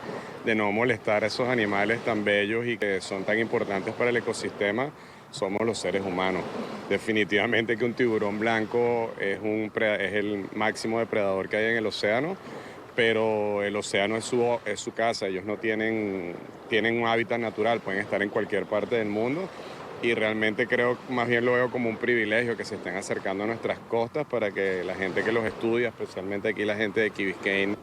de no molestar a esos animales tan bellos y que son tan importantes para el ecosistema somos los seres humanos. Definitivamente que un tiburón blanco es el máximo depredador que hay en el océano, pero el océano es su casa, ellos no tienen un hábitat natural, pueden estar en cualquier parte del mundo y realmente más bien lo veo como un privilegio que se estén acercando a nuestras costas para que la gente que los estudia, especialmente aquí la gente de Key Biscayne.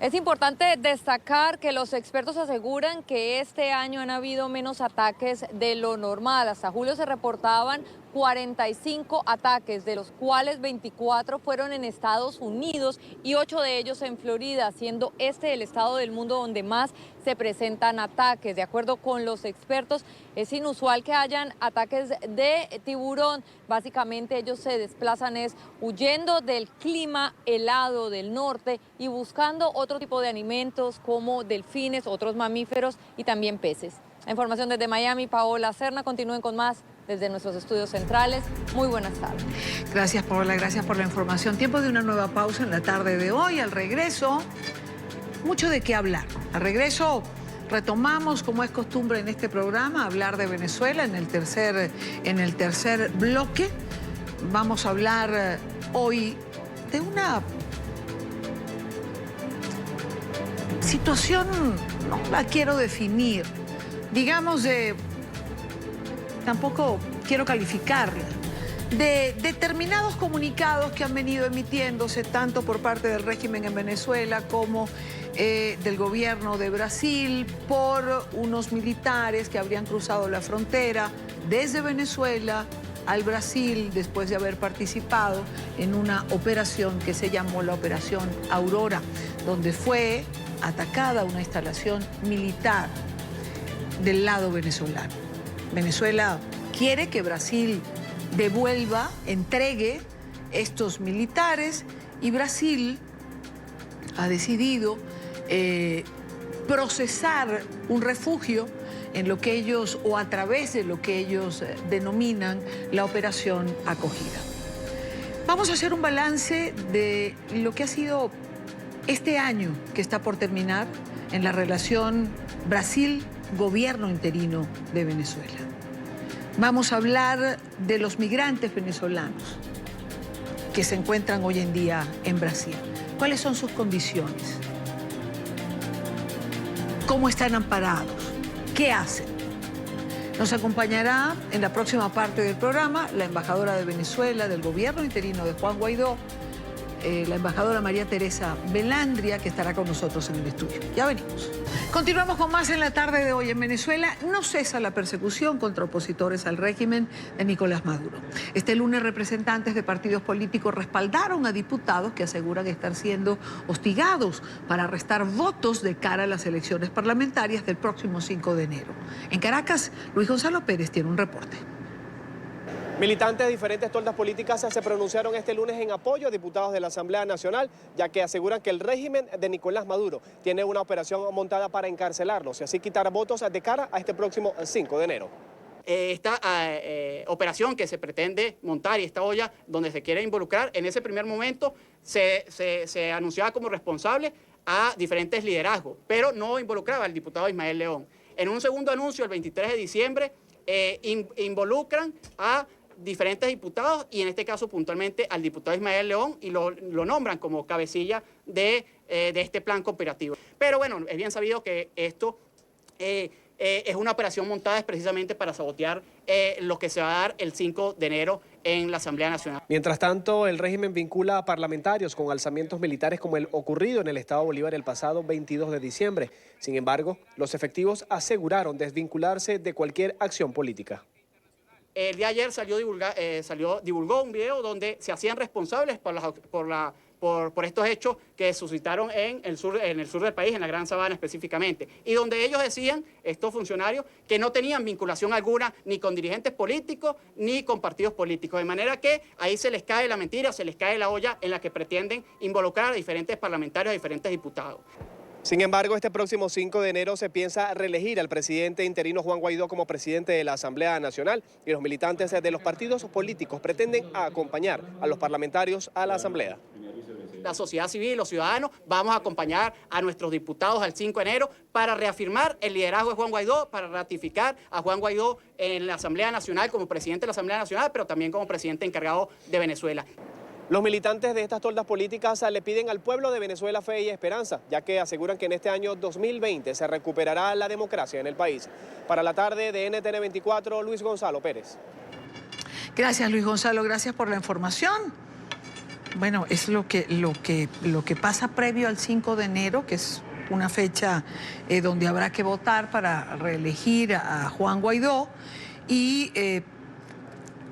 Es importante destacar que los expertos aseguran que este año han habido menos ataques de lo normal. Hasta julio se reportaban 45 ataques, de los cuales 24 fueron en Estados Unidos y 8 de ellos en Florida, siendo este el estado del mundo donde más se presentan ataques. De acuerdo con los expertos, es inusual que hayan ataques de tiburón. Básicamente ellos se desplazan huyendo del clima helado del norte y buscando otro tipo de alimentos como delfines, otros mamíferos y también peces. La información desde Miami, Paola Serna. Continúen con más desde nuestros estudios centrales. Muy buenas tardes. Gracias, Paola, gracias por la información. Tiempo de una nueva pausa en la tarde de hoy. Al regreso, mucho de qué hablar. Al regreso, retomamos, como es costumbre en este programa, hablar de Venezuela en el tercer bloque. Vamos a hablar hoy de una situación, no la quiero definir, digamos tampoco quiero calificarla, de determinados comunicados que han venido emitiéndose tanto por parte del régimen en Venezuela como del gobierno de Brasil por unos militares que habrían cruzado la frontera desde Venezuela al Brasil después de haber participado en una operación que se llamó la Operación Aurora, donde fue atacada una instalación militar del lado venezolano. Venezuela quiere que Brasil devuelva, entregue estos militares y Brasil ha decidido procesar un refugio en lo que ellos, o a través de lo que ellos denominan la Operación Acogida. Vamos a hacer un balance de lo que ha sido este año que está por terminar en la relación Brasil-Gobierno interino de Venezuela. Vamos a hablar de los migrantes venezolanos que se encuentran hoy en día en Brasil. ¿Cuáles son sus condiciones? ¿Cómo están amparados? ¿Qué hacen? Nos acompañará en la próxima parte del programa la embajadora de Venezuela del gobierno interino de Juan Guaidó, la embajadora María Teresa Belandria, que estará con nosotros en el estudio. Ya venimos. Continuamos con más en la tarde de hoy. En Venezuela no cesa la persecución contra opositores al régimen de Nicolás Maduro. Este lunes representantes de partidos políticos respaldaron a diputados que aseguran estar siendo hostigados para restar votos de cara a las elecciones parlamentarias del próximo 5 de enero. En Caracas, Luis Gonzalo Pérez tiene un reporte. Militantes de diferentes toldas políticas se pronunciaron este lunes en apoyo a diputados de la Asamblea Nacional, ya que aseguran que el régimen de Nicolás Maduro tiene una operación montada para encarcelarlos y así quitar votos de cara a este próximo 5 de enero. Esta operación que se pretende montar y esta olla donde se quiere involucrar, en ese primer momento se anunciaba como responsable a diferentes liderazgos, pero no involucraba al diputado Ismael León. En un segundo anuncio, el 23 de diciembre, involucran a diferentes diputados y en este caso puntualmente al diputado Ismael León y lo nombran como cabecilla de este plan cooperativo. Pero bueno, es bien sabido que esto es una operación montada precisamente para sabotear lo que se va a dar el 5 de enero en la Asamblea Nacional. Mientras tanto, el régimen vincula a parlamentarios con alzamientos militares como el ocurrido en el estado Bolívar el pasado 22 de diciembre. Sin embargo, los efectivos aseguraron desvincularse de cualquier acción política. El día de ayer divulgó un video donde se hacían responsables por estos hechos que suscitaron en el sur del país, en la Gran Sabana específicamente, y donde ellos decían, estos funcionarios, que no tenían vinculación alguna ni con dirigentes políticos ni con partidos políticos, de manera que ahí se les cae la mentira, se les cae la olla en la que pretenden involucrar a diferentes parlamentarios, a diferentes diputados. Sin embargo, este próximo 5 de enero se piensa reelegir al presidente interino Juan Guaidó como presidente de la Asamblea Nacional y los militantes de los partidos políticos pretenden acompañar a los parlamentarios a la Asamblea. La sociedad civil, los ciudadanos, vamos a acompañar a nuestros diputados al 5 de enero para reafirmar el liderazgo de Juan Guaidó, para ratificar a Juan Guaidó en la Asamblea Nacional como presidente de la Asamblea Nacional, pero también como presidente encargado de Venezuela. Los militantes de estas toldas políticas le piden al pueblo de Venezuela fe y esperanza, ya que aseguran que en este año 2020 se recuperará la democracia en el país. Para la tarde de NTN 24, Luis Gonzalo Pérez. Gracias, Luis Gonzalo, gracias por la información. Bueno, es lo que pasa previo al 5 de enero, que es una fecha donde habrá que votar para reelegir a Juan Guaidó y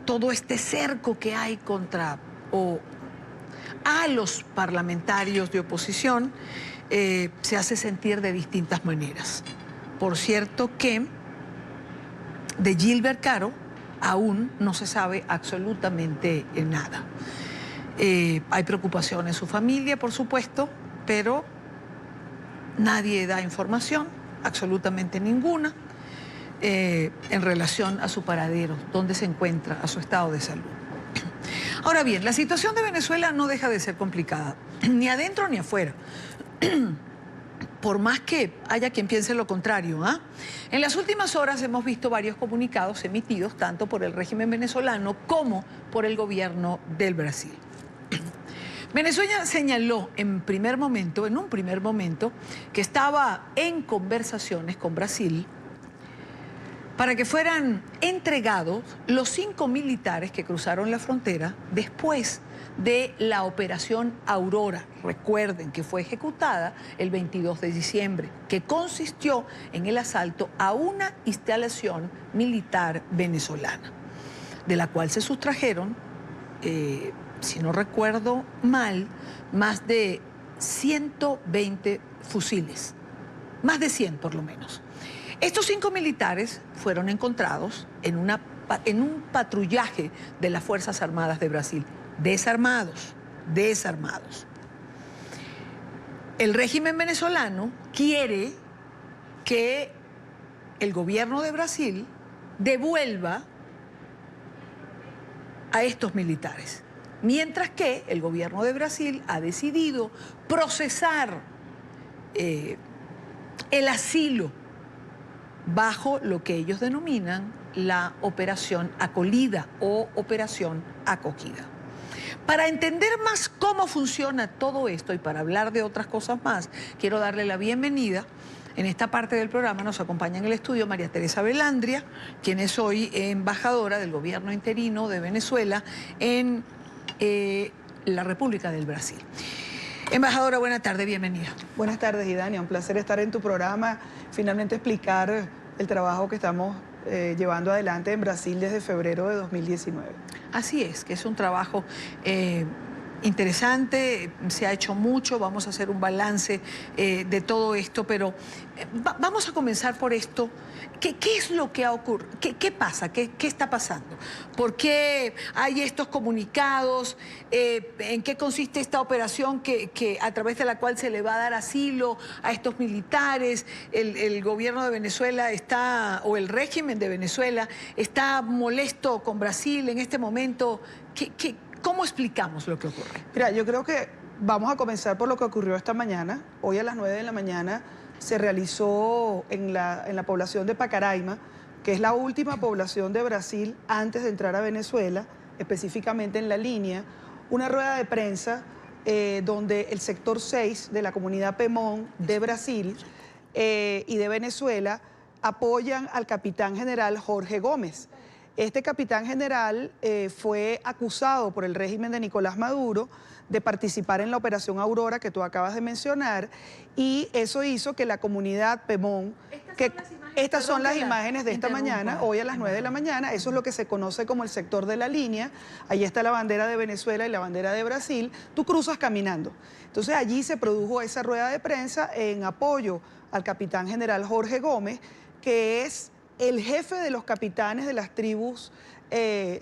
todo este cerco que hay contra a los parlamentarios de oposición se hace sentir de distintas maneras. Por cierto que de Gilbert Caro aún no se sabe absolutamente nada. Hay preocupación en su familia, por supuesto, pero nadie da información, absolutamente ninguna, en relación a su paradero, dónde se encuentra, a su estado de salud. Ahora bien, la situación de Venezuela no deja de ser complicada, ni adentro ni afuera. Por más que haya quien piense lo contrario, ¿ah? En las últimas horas hemos visto varios comunicados emitidos tanto por el régimen venezolano como por el gobierno del Brasil. Venezuela señaló en un primer momento, que estaba en conversaciones con Brasil para que fueran entregados los 5 militares que cruzaron la frontera después de la operación Aurora. Recuerden que fue ejecutada el 22 de diciembre, que consistió en el asalto a una instalación militar venezolana, de la cual se sustrajeron, si no recuerdo mal, más de 120 fusiles, más de 100 por lo menos. Estos 5 militares fueron encontrados en un patrullaje de las Fuerzas Armadas de Brasil, desarmados. El régimen venezolano quiere que el gobierno de Brasil devuelva a estos militares, mientras que el gobierno de Brasil ha decidido procesar el asilo bajo lo que ellos denominan la operación acolida o operación acogida. Para entender más cómo funciona todo esto y para hablar de otras cosas más, quiero darle la bienvenida. En esta parte del programa nos acompaña en el estudio María Teresa Velandria, quien es hoy embajadora del gobierno interino de Venezuela en la República del Brasil. Embajadora, buenas tardes, bienvenida. Buenas tardes, Idania, un placer estar en tu programa, finalmente explicar el trabajo que estamos llevando adelante en Brasil desde febrero de 2019. Así es, que es un trabajo interesante, se ha hecho mucho, vamos a hacer un balance de todo esto, pero vamos a comenzar por esto. ¿Qué es lo que ha ocurrido? ¿Qué pasa? ¿Qué está pasando? ¿Por qué hay estos comunicados? ¿En qué consiste esta operación a través de la cual se le va a dar asilo a estos militares? El gobierno de Venezuela o el régimen de Venezuela está molesto con Brasil en este momento. ¿Cómo explicamos lo que ocurre? Mira, yo creo que vamos a comenzar por lo que ocurrió esta mañana. Hoy a las 9 de la mañana se realizó en la población de Pacaraima, que es la última población de Brasil antes de entrar a Venezuela, específicamente en la línea, una rueda de prensa donde el sector 6 de la comunidad Pemón de Brasil y de Venezuela apoyan al capitán general Jorge Gómez. Este capitán general fue acusado por el régimen de Nicolás Maduro de participar en la operación Aurora que tú acabas de mencionar, y eso hizo que la comunidad Pemón, estas son las imágenes de esta mañana, hoy a las 9 de la mañana, eso es lo que se conoce como el sector de la línea, ahí está la bandera de Venezuela y la bandera de Brasil, tú cruzas caminando. Entonces allí se produjo esa rueda de prensa en apoyo al capitán general Jorge Gómez, que es el jefe de los capitanes de las tribus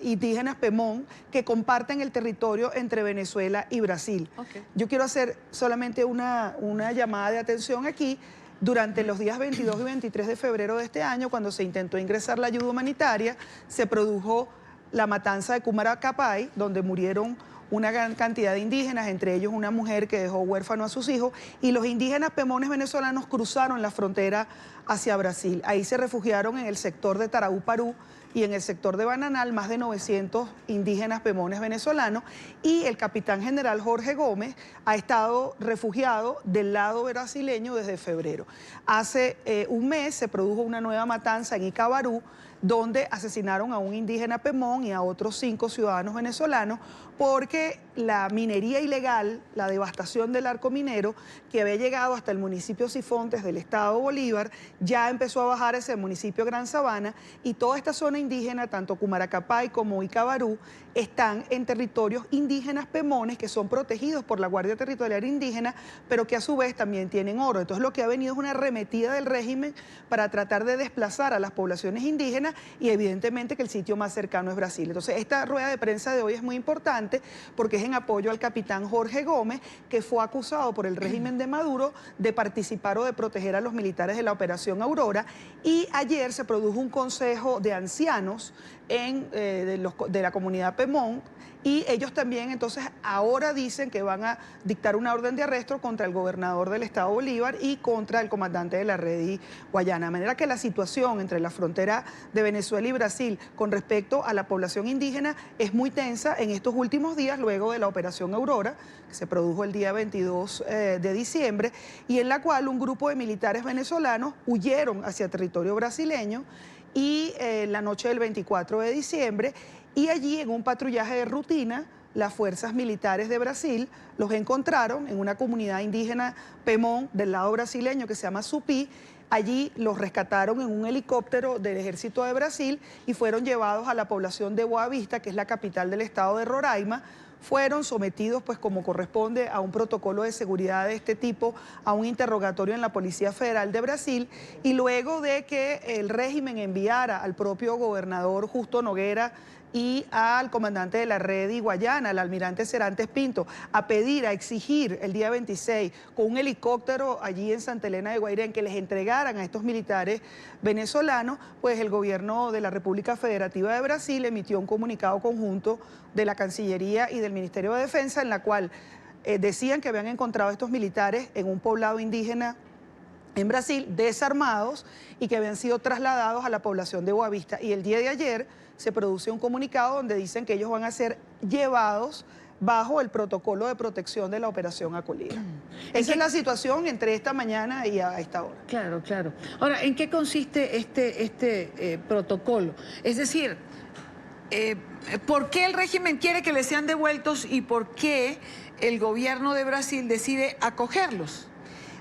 indígenas Pemón que comparten el territorio entre Venezuela y Brasil. Okay. Yo quiero hacer solamente una llamada de atención aquí. Durante los días 22 y 23 de febrero de este año, cuando se intentó ingresar la ayuda humanitaria, se produjo la matanza de Cumaracapay, donde murieron una gran cantidad de indígenas, entre ellos una mujer que dejó huérfano a sus hijos, y los indígenas pemones venezolanos cruzaron la frontera hacia Brasil. Ahí se refugiaron en el sector de Taraú-Parú y en el sector de Bananal más de 900 indígenas pemones venezolanos, y el capitán general Jorge Gómez ha estado refugiado del lado brasileño desde febrero. Hace un mes se produjo una nueva matanza en Icabarú, donde asesinaron a un indígena Pemón y a otros 5 ciudadanos venezolanos porque la minería ilegal, la devastación del arco minero, que había llegado hasta el municipio Sifontes del estado Bolívar, ya empezó a bajar hacia el municipio Gran Sabana, y toda esta zona indígena, tanto Cumaracapay como Icabarú, están en territorios indígenas pemones que son protegidos por la Guardia Territorial Indígena, pero que a su vez también tienen oro. Entonces lo que ha venido es una arremetida del régimen para tratar de desplazar a las poblaciones indígenas, y evidentemente que el sitio más cercano es Brasil. Entonces esta rueda de prensa de hoy es muy importante porque es en apoyo al capitán Jorge Gómez, que fue acusado por el régimen de Maduro de participar o de proteger a los militares de la Operación Aurora, y ayer se produjo un consejo de ancianos de la comunidad Pemón, y ellos también entonces ahora dicen que van a dictar una orden de arresto contra el gobernador del estado Bolívar y contra el comandante de la Redi Guayana. De manera que la situación entre la frontera de Venezuela y Brasil con respecto a la población indígena es muy tensa en estos últimos días, luego de la Operación Aurora, que se produjo el día 22 de diciembre, y en la cual un grupo de militares venezolanos huyeron hacia territorio brasileño, y la noche del 24 de diciembre, y allí en un patrullaje de rutina, las fuerzas militares de Brasil los encontraron en una comunidad indígena Pemón del lado brasileño que se llama Supí. Allí los rescataron en un helicóptero del Ejército de Brasil y fueron llevados a la población de Boa Vista, que es la capital del estado de Roraima. Fueron sometidos, pues como corresponde, a un protocolo de seguridad de este tipo, a un interrogatorio en la Policía Federal de Brasil, y luego de que el régimen enviara al propio gobernador Justo Noguera y al comandante de la Redi Guayana, al almirante Serantes Pinto, a pedir, a exigir el día 26 con un helicóptero allí en Santa Elena de Guairén que les entregaran a estos militares venezolanos, pues el gobierno de la República Federativa de Brasil emitió un comunicado conjunto de la Cancillería y del Ministerio de Defensa, en la cual decían que habían encontrado a estos militares en un poblado indígena en Brasil, desarmados, y que habían sido trasladados a la población de Boa Vista. Y el día de ayer se produce un comunicado donde dicen que ellos van a ser llevados bajo el protocolo de protección de la Operación Acolida. Esa es la situación entre esta mañana y a esta hora. Claro, claro. Ahora, ¿en qué consiste este protocolo? Es decir, ¿por qué el régimen quiere que les sean devueltos y por qué el gobierno de Brasil decide acogerlos?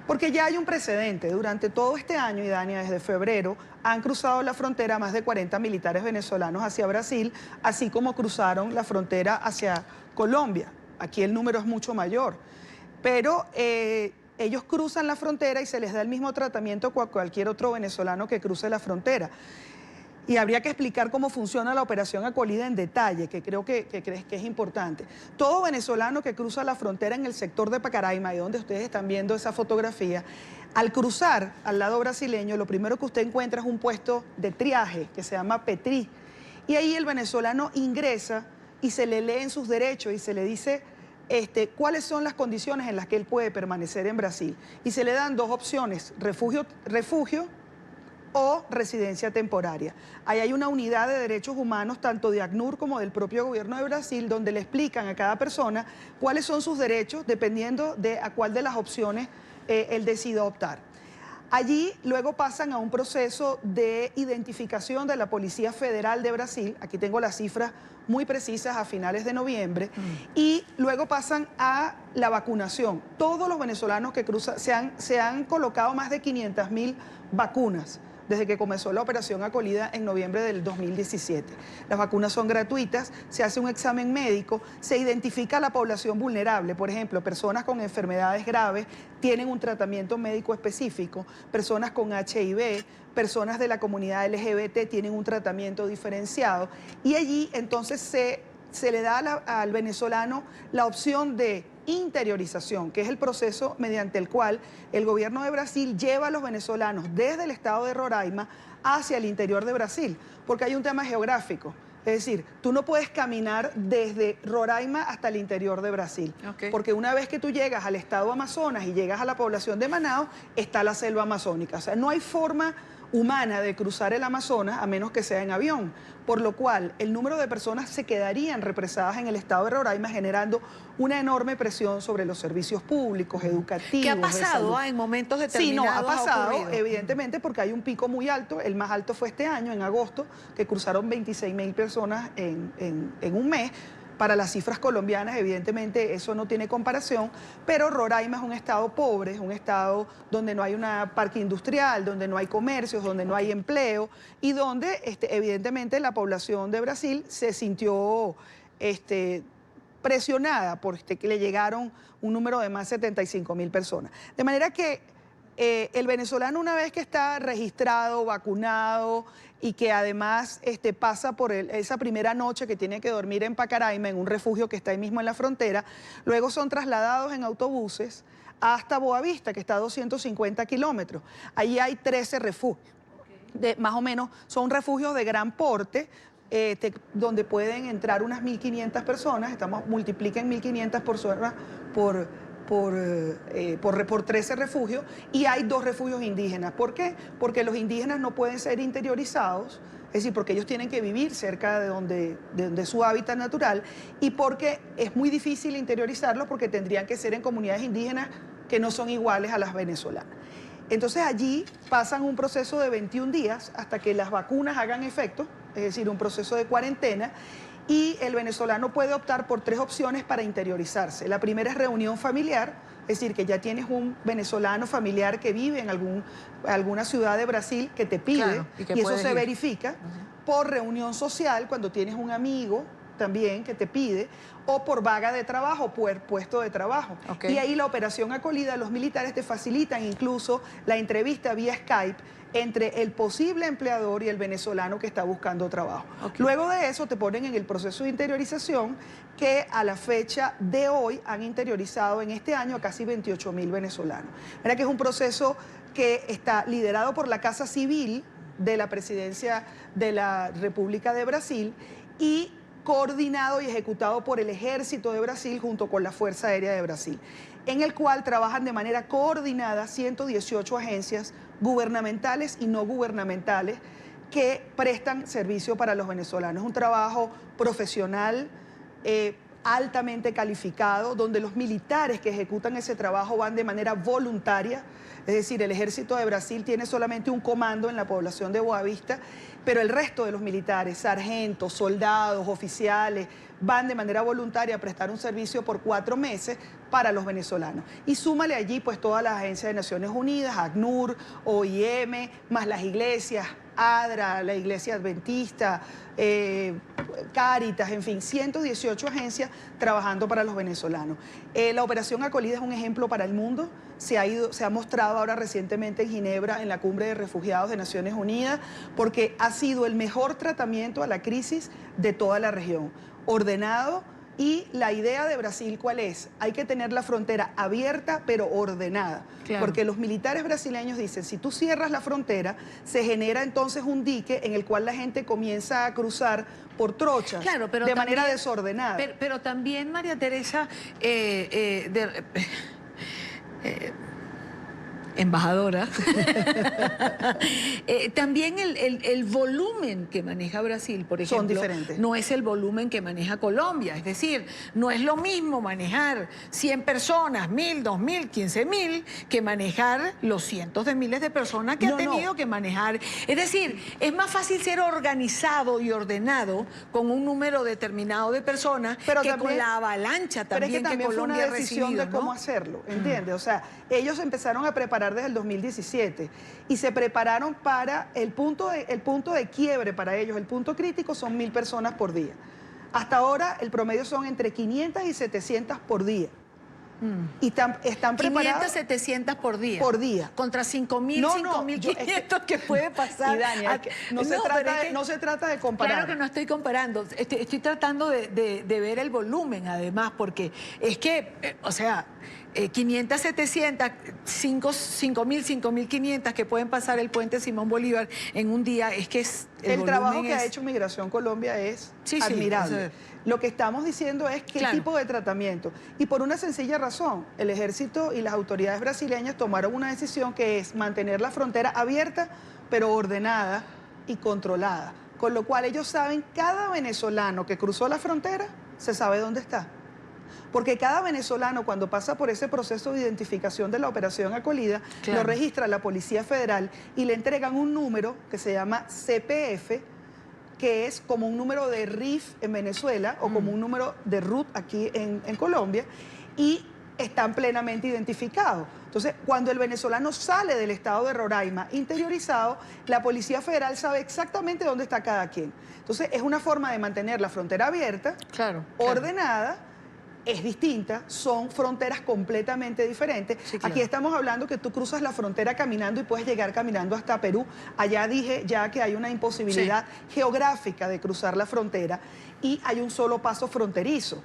Porque ya hay un precedente. Durante todo este año, y Dania, desde febrero, han cruzado la frontera más de 40 militares venezolanos hacia Brasil, así como cruzaron la frontera hacia Colombia. Aquí el número es mucho mayor. Pero ellos cruzan la frontera y se les da el mismo tratamiento que a cualquier otro venezolano que cruce la frontera. Y habría que explicar cómo funciona la Operación Acolida en detalle, que creo que es importante. Todo venezolano que cruza la frontera en el sector de Pacaraima, y donde ustedes están viendo esa fotografía, al cruzar al lado brasileño, lo primero que usted encuentra es un puesto de triaje que se llama Petrí. Y ahí el venezolano ingresa y se le leen sus derechos y se le dice cuáles son las condiciones en las que él puede permanecer en Brasil. Y se le dan dos opciones: refugio o residencia temporaria. Ahí hay una unidad de derechos humanos, tanto de ACNUR como del propio gobierno de Brasil, donde le explican a cada persona cuáles son sus derechos, dependiendo de a cuál de las opciones él decida optar. Allí luego pasan a un proceso de identificación de la Policía Federal de Brasil, aquí tengo las cifras muy precisas a finales de noviembre, y luego pasan a la vacunación. Todos los venezolanos que cruzan, se han colocado más de 500.000 vacunas desde que comenzó la Operación Acolida en noviembre del 2017. Las vacunas son gratuitas, se hace un examen médico, se identifica a la población vulnerable, por ejemplo, personas con enfermedades graves tienen un tratamiento médico específico, personas con HIV, personas de la comunidad LGBT tienen un tratamiento diferenciado, y allí entonces se le da al venezolano la opción de interiorización, que es el proceso mediante el cual el gobierno de Brasil lleva a los venezolanos desde el estado de Roraima hacia el interior de Brasil, porque hay un tema geográfico. Es decir, tú no puedes caminar desde Roraima hasta el interior de Brasil, porque una vez que tú llegas al estado Amazonas y llegas a la población de Manaos, está la selva amazónica. O sea, no hay forma humana de cruzar el Amazonas a menos que sea en avión, por lo cual el número de personas se quedarían represadas en el estado de Roraima, generando una enorme presión sobre los servicios públicos, educativos. ¿Qué ha pasado en momentos determinados? Sí, no, ha pasado, evidentemente, porque hay un pico muy alto. El más alto fue este año, en agosto, que cruzaron 26.000 personas en un mes. Para las cifras colombianas, evidentemente, eso no tiene comparación, pero Roraima es un estado pobre, es un estado donde no hay una parque industrial, donde no hay comercios, donde no hay empleo y donde, evidentemente, la población de Brasil se sintió presionada por que le llegaron un número de más de 75.000 personas. De manera que el venezolano, una vez que está registrado, vacunado y que además pasa por esa primera noche que tiene que dormir en Pacaraima, en un refugio que está ahí mismo en la frontera, luego son trasladados en autobuses hasta Boavista, que está a 250 kilómetros. Allí hay 13 refugios, más o menos son refugios de gran porte, donde pueden entrar unas 1.500 personas, multipliquen 1.500 personas por 13 refugios, y hay 2 refugios indígenas. ¿Por qué? Porque los indígenas no pueden ser interiorizados, es decir, porque ellos tienen que vivir cerca de su hábitat natural, y porque es muy difícil interiorizarlos porque tendrían que ser en comunidades indígenas que no son iguales a las venezolanas. Entonces allí pasan un proceso de 21 días hasta que las vacunas hagan efecto, es decir, un proceso de cuarentena, y el venezolano puede optar por 3 opciones para interiorizarse. La primera es reunión familiar, es decir, que ya tienes un venezolano familiar que vive en alguna ciudad de Brasil que te pide, claro, y eso se verifica. Por reunión social, cuando tienes un amigo también que te pide, o por vaga de trabajo, por puesto de trabajo. Y ahí la operación Acolida, los militares te facilitan incluso la entrevista vía Skype entre el posible empleador y el venezolano que está buscando trabajo. Luego de eso te ponen en el proceso de interiorización, que a la fecha de hoy han interiorizado en este año a casi 28.000 venezolanos. Mira que es un proceso que está liderado por la Casa Civil de la Presidencia de la República de Brasil y coordinado y ejecutado por el Ejército de Brasil junto con la Fuerza Aérea de Brasil, en el cual trabajan de manera coordinada 118 agencias gubernamentales y no gubernamentales que prestan servicio para los venezolanos. Es un trabajo profesional, altamente calificado, donde los militares que ejecutan ese trabajo van de manera voluntaria. Es decir, el Ejército de Brasil tiene solamente un comando en la población de Boavista, pero el resto de los militares, sargentos, soldados, oficiales, van de manera voluntaria a prestar un servicio por 4 meses para los venezolanos. Y súmale allí pues todas las agencias de Naciones Unidas, ACNUR, OIM, más las iglesias, ADRA, la Iglesia Adventista, Cáritas, en fin, 118 agencias trabajando para los venezolanos. La operación Acolida es un ejemplo para el mundo. Se ha mostrado ahora recientemente en Ginebra, en la Cumbre de Refugiados de Naciones Unidas, porque ha sido el mejor tratamiento a la crisis de toda la región. Ordenado. Y la idea de Brasil, ¿cuál es? Hay que tener la frontera abierta, pero ordenada. Claro. Porque los militares brasileños dicen, si tú cierras la frontera, se genera entonces un dique en el cual la gente comienza a cruzar por trochas, claro, pero de manera desordenada. Pero también, María Teresa, embajadora, también el volumen que maneja Brasil, por ejemplo, son diferentes. No es el volumen que maneja Colombia. Es decir, no es lo mismo manejar 100 personas, 1.000, 2.000, 15.000, que manejar los cientos de miles de personas que ha tenido que manejar. Es decir, es más fácil ser organizado y ordenado con un número determinado de personas, pero que también, con la avalancha también que Colombia ha recibido, fue una decisión de cómo hacerlo, ¿entiendes? O sea, ellos empezaron a preparar desde el 2017 y se prepararon para el punto de quiebre para ellos, el punto crítico son 1.000 personas por día. Hasta ahora el promedio son entre 500 y 700 por día. Y están preparados. 500, 700 por día. Por día. Contra 5.000, 5.500 que puede pasar. Y Dania, no se trata de comparar. Claro que no estoy comparando. Estoy tratando de ver el volumen, además, porque es que, o sea, 500, 700, 5.000, 5.500 que pueden pasar el puente Simón Bolívar en un día, es que el trabajo que ha hecho Migración Colombia es admirable. Lo que estamos diciendo es qué tipo de tratamiento. Y por una sencilla razón, el ejército y las autoridades brasileñas tomaron una decisión que es mantener la frontera abierta, pero ordenada y controlada. Con lo cual ellos saben, cada venezolano que cruzó la frontera, se sabe dónde está. Porque cada venezolano cuando pasa por ese proceso de identificación de la operación Acolida, lo registra la Policía Federal y le entregan un número que se llama CPF, que es como un número de RIF en Venezuela o como un número de RUT aquí en Colombia, y están plenamente identificados. Entonces, cuando el venezolano sale del estado de Roraima interiorizado, la Policía Federal sabe exactamente dónde está cada quien. Entonces, es una forma de mantener la frontera abierta, ordenada, es distinta, son fronteras completamente diferentes. Sí, claro. Aquí estamos hablando que tú cruzas la frontera caminando y puedes llegar caminando hasta Perú. Allá dije ya que hay una imposibilidad geográfica de cruzar la frontera y hay un solo paso fronterizo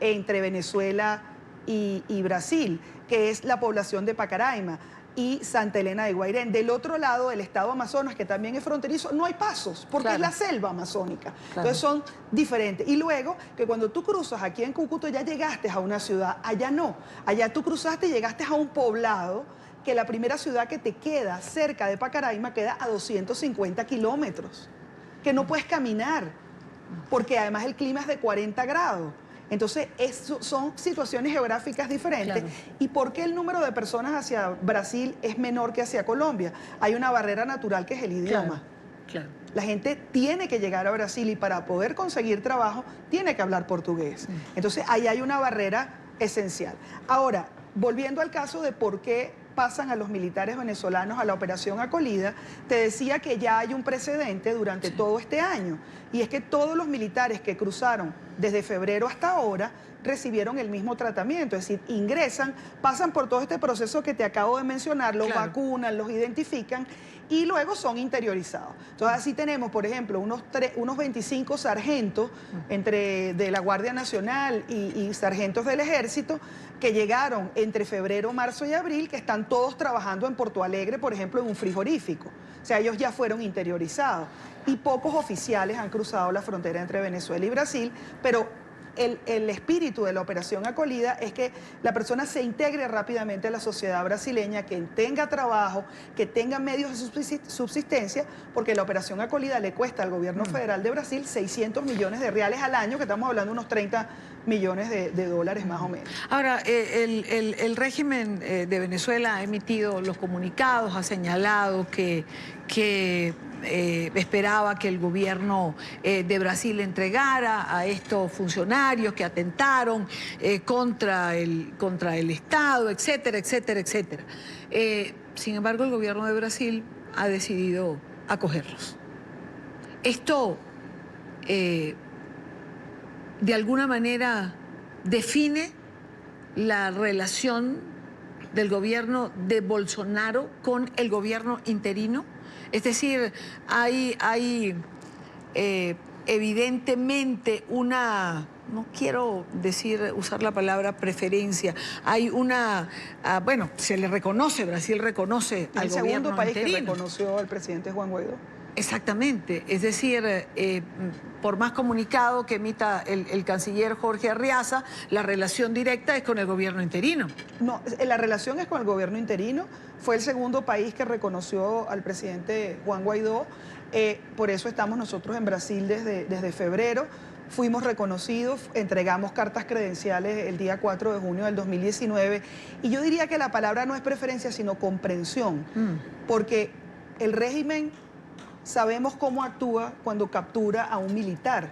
entre Venezuela y Brasil, que es la población de Pacaraima y Santa Elena de Guairén. Del otro lado del estado Amazonas, que también es fronterizo, no hay pasos, porque es la selva amazónica. Entonces son diferentes. Y luego, que cuando tú cruzas aquí en Cúcuta ya llegaste a una ciudad, allá no. Allá tú cruzaste y llegaste a un poblado, que la primera ciudad que te queda cerca de Pacaraima queda a 250 kilómetros, que no puedes caminar, porque además el clima es de 40 grados. Entonces, son situaciones geográficas diferentes. ¿Y por qué el número de personas hacia Brasil es menor que hacia Colombia? Hay una barrera natural que es el idioma. La gente tiene que llegar a Brasil y para poder conseguir trabajo tiene que hablar portugués. Entonces, ahí hay una barrera esencial. Ahora, volviendo al caso de por qué pasan a los militares venezolanos a la operación Acolida, te decía que ya hay un precedente durante todo este año, y es que todos los militares que cruzaron desde febrero hasta ahora recibieron el mismo tratamiento, es decir, ingresan, pasan por todo este proceso que te acabo de mencionar, los vacunan, los identifican y luego son interiorizados. Entonces así tenemos, por ejemplo, unos 25 sargentos de la Guardia Nacional y sargentos del Ejército que llegaron entre febrero, marzo y abril, que están todos trabajando en Porto Alegre, por ejemplo, en un frigorífico. O sea, ellos ya fueron interiorizados. Y pocos oficiales han cruzado la frontera entre Venezuela y Brasil, pero el espíritu de la operación Acolida es que la persona se integre rápidamente a la sociedad brasileña, que tenga trabajo, que tenga medios de subsistencia, porque la operación Acolida le cuesta al gobierno federal de Brasil 600 millones de reales al año, que estamos hablando de unos 30 millones de dólares más o menos. Ahora, el régimen de Venezuela ha emitido los comunicados, ha señalado que esperaba que el gobierno de Brasil entregara a estos funcionarios que atentaron contra el Estado, etcétera, etcétera, etcétera. Sin embargo, el gobierno de Brasil ha decidido acogerlos. Esto, de alguna manera, define la relación del gobierno de Bolsonaro con el gobierno interino. Es decir, hay evidentemente una, no quiero usar la palabra preferencia, hay una, bueno, se le reconoce, Brasil reconoce al gobierno interino. El segundo país que reconoció al presidente Juan Guaidó. Exactamente, es decir, por más comunicado que emita el canciller Jorge Arriaza, la relación directa es con el gobierno interino. No, la relación es con el gobierno interino. Fue el segundo país que reconoció al presidente Juan Guaidó. Por eso estamos nosotros en Brasil desde febrero. Fuimos reconocidos, entregamos cartas credenciales el día 4 de junio del 2019. Y yo diría que la palabra no es preferencia, sino comprensión. Porque el régimen, sabemos cómo actúa cuando captura a un militar.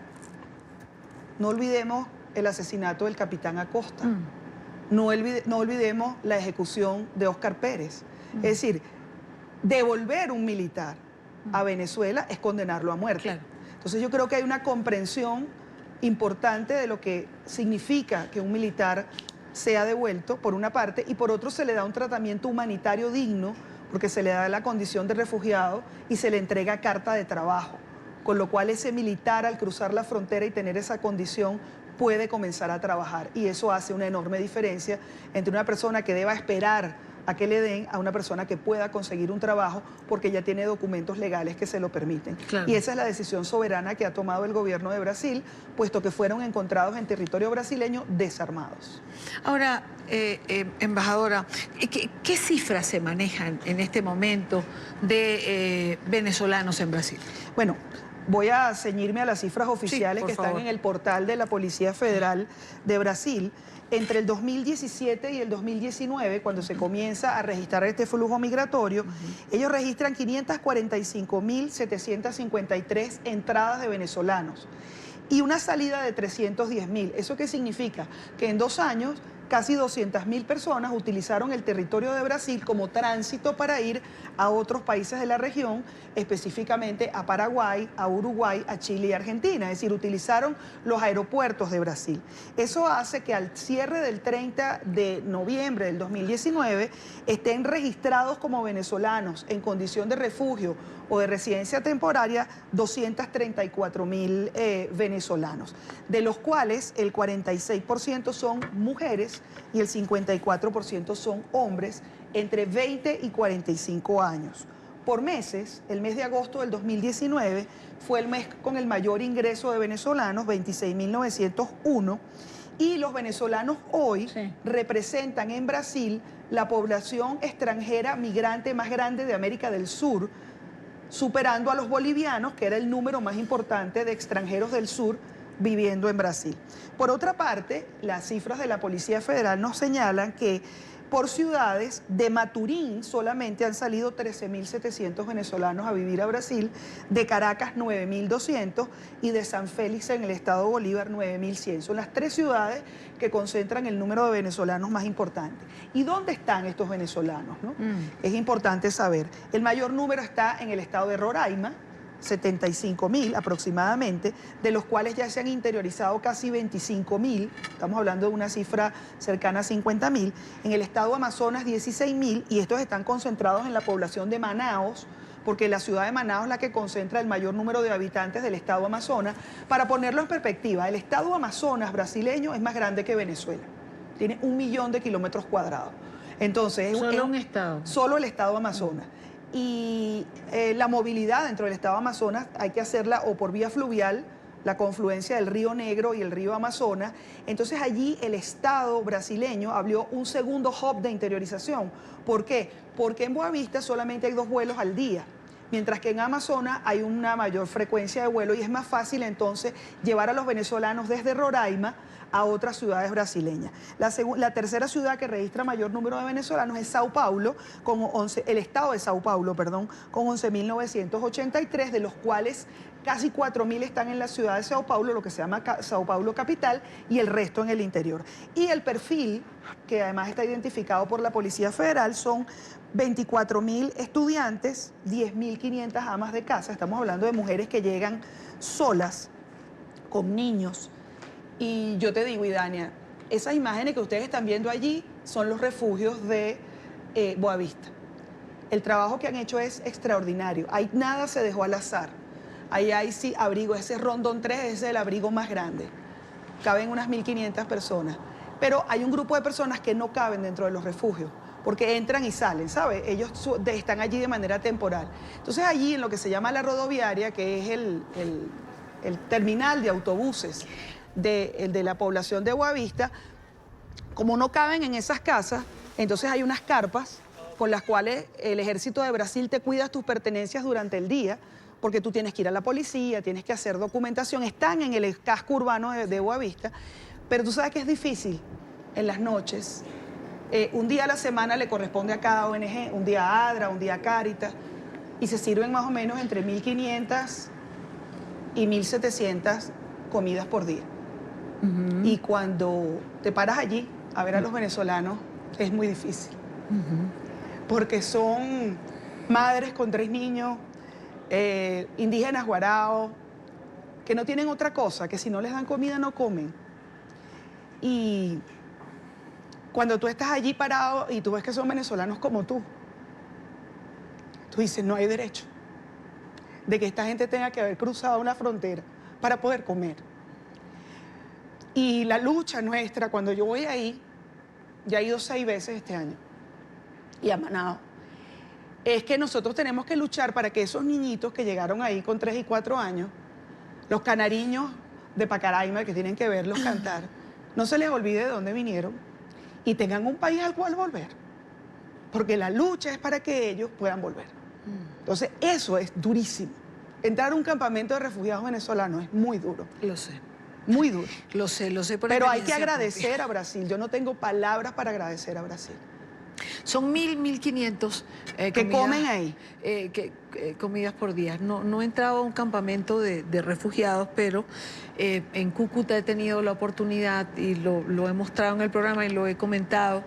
No olvidemos el asesinato del capitán Acosta. No olvidemos la ejecución de Óscar Pérez. Es decir, devolver un militar a Venezuela es condenarlo a muerte. Entonces yo creo que hay una comprensión importante de lo que significa que un militar sea devuelto, por una parte, y por otro se le da un tratamiento humanitario digno, porque se le da la condición de refugiado y se le entrega carta de trabajo, con lo cual ese militar, al cruzar la frontera y tener esa condición, puede comenzar a trabajar, y eso hace una enorme diferencia entre una persona que deba esperar a que le den a una persona que pueda conseguir un trabajo porque ya tiene documentos legales que se lo permiten. Y esa es la decisión soberana que ha tomado el gobierno de Brasil, puesto que fueron encontrados en territorio brasileño desarmados. Ahora, embajadora, ¿qué cifras se manejan en este momento de venezolanos en Brasil? Bueno, Voy a ceñirme a las cifras oficiales que están en el portal de la Policía Federal de Brasil. Entre el 2017 y el 2019, cuando se comienza a registrar este flujo migratorio, ellos registran 545.753 entradas de venezolanos y una salida de 310.000. ¿Eso qué significa? Que en 2 años casi 200.000 personas utilizaron el territorio de Brasil como tránsito para ir a otros países de la región, específicamente a Paraguay, a Uruguay, a Chile y Argentina. Es decir, utilizaron los aeropuertos de Brasil. Eso hace que al cierre del 30 de noviembre del 2019 estén registrados como venezolanos en condición de refugio o de residencia temporaria 234.000 venezolanos, de los cuales el 46% son mujeres y el 54% son hombres entre 20 y 45 años. Por meses, el mes de agosto del 2019 fue el mes con el mayor ingreso de venezolanos, 26.901, y los venezolanos hoy representan en Brasil la población extranjera migrante más grande de América del Sur, superando a los bolivianos, que era el número más importante de extranjeros del sur viviendo en Brasil. Por otra parte, las cifras de la Policía Federal nos señalan que por ciudades, de Maturín solamente han salido 13.700 venezolanos a vivir a Brasil, de Caracas 9.200 y de San Félix en el estado Bolívar 9.100. Son las 3 ciudades que concentran el número de venezolanos más importante. ¿Y dónde están estos venezolanos, no? Es importante saber. El mayor número está en el estado de Roraima, 75.000 aproximadamente, de los cuales ya se han interiorizado casi 25.000, estamos hablando de una cifra cercana a 50.000, en el estado Amazonas 16.000, y estos están concentrados en la población de Manaos, porque la ciudad de Manaos es la que concentra el mayor número de habitantes del estado Amazonas. Para ponerlo en perspectiva, el estado Amazonas brasileño es más grande que Venezuela, tiene 1 millón de kilómetros cuadrados. Entonces, solo un estado. Solo el estado Amazonas. Y la movilidad dentro del estado Amazonas hay que hacerla o por vía fluvial, la confluencia del río Negro y el río Amazonas. Entonces allí el estado brasileño abrió un segundo hub de interiorización. ¿Por qué? Porque en Boavista solamente hay 2 vuelos al día, mientras que en Amazonas hay una mayor frecuencia de vuelo y es más fácil entonces llevar a los venezolanos desde Roraima a otras ciudades brasileñas. La tercera ciudad que registra mayor número de venezolanos es Sao Paulo, el estado de Sao Paulo, perdón, con 11.983, de los cuales casi 4.000 están en la ciudad de Sao Paulo, lo que se llama Sao Paulo capital, y el resto en el interior. Y el perfil, que además está identificado por la Policía Federal, son 24.000 estudiantes, 10.500 amas de casa. Estamos hablando de mujeres que llegan solas, con niños. Y yo te digo, Idania, esas imágenes que ustedes están viendo allí son los refugios de Boavista. El trabajo que han hecho es extraordinario. Ahí nada se dejó al azar. Ahí hay sí abrigo, ese Rondón 3 es el abrigo más grande. Caben unas 1.500 personas. Pero hay un grupo de personas que no caben dentro de los refugios, porque entran y salen, ¿sabes? Ellos están allí de manera temporal. Entonces allí en lo que se llama la rodoviaria, que es el terminal de autobuses de la población de Boavista, como no caben en esas casas, entonces hay unas carpas con las cuales el Ejército de Brasil te cuida tus pertenencias durante el día, porque tú tienes que ir a la policía, tienes que hacer documentación, están en el casco urbano de Boavista, pero tú sabes que es difícil en las noches. Un día a la semana le corresponde a cada ONG, un día a ADRA, un día a Cáritas, y se sirven más o menos entre 1.500 y 1.700 comidas por día. Y cuando te paras allí a ver a los venezolanos, es muy difícil. Porque son madres con 3 niños, indígenas guaraos, que no tienen otra cosa, que si no les dan comida no comen. Y cuando tú estás allí parado y tú ves que son venezolanos como tú dices, no hay derecho de que esta gente tenga que haber cruzado una frontera para poder comer. Y la lucha nuestra, cuando yo voy ahí, ya he ido 6 veces este año, y a Manaos, es que nosotros tenemos que luchar para que esos niñitos que llegaron ahí con 3 y 4 años, los canariños de Pacaraima, que tienen que verlos cantar, no se les olvide de dónde vinieron y tengan un país al cual volver. Porque la lucha es para que ellos puedan volver. Entonces, eso es durísimo. entrar a un campamento de refugiados venezolanos es muy duro. Lo sé. Muy duro. Lo sé por Pero hay que experiencia agradecer propia. a Brasil. Yo no tengo palabras para agradecer a Brasil. Son 1.500 que comen ahí. Comidas por día. No he entrado a un campamento de refugiados, pero en Cúcuta he tenido la oportunidad y lo he mostrado en el programa y lo he comentado,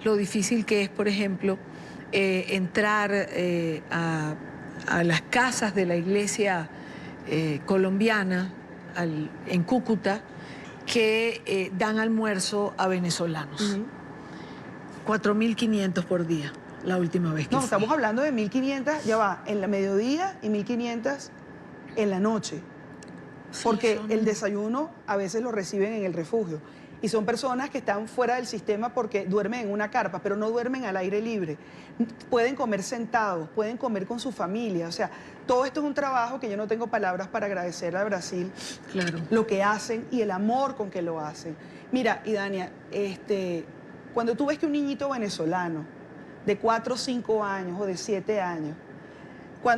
lo difícil que es, por ejemplo, entrar a las casas de la iglesia colombiana en Cúcuta que dan almuerzo a venezolanos. 4.500 por día, la última vez que fui. Estamos hablando de 1.500, ya va, en la mediodía y 1.500 en la noche. Porque el desayuno a veces lo reciben en el refugio. Y son personas que están fuera del sistema porque duermen en una carpa, pero no duermen al aire libre. Pueden comer sentados, pueden comer con su familia. O sea, todo esto es un trabajo que yo no tengo palabras para agradecer a Brasil. Claro. Lo que hacen y el amor con que lo hacen. Mira, Idania, cuando tú ves que un niñito venezolano de 4 o 5 años o de 7 años,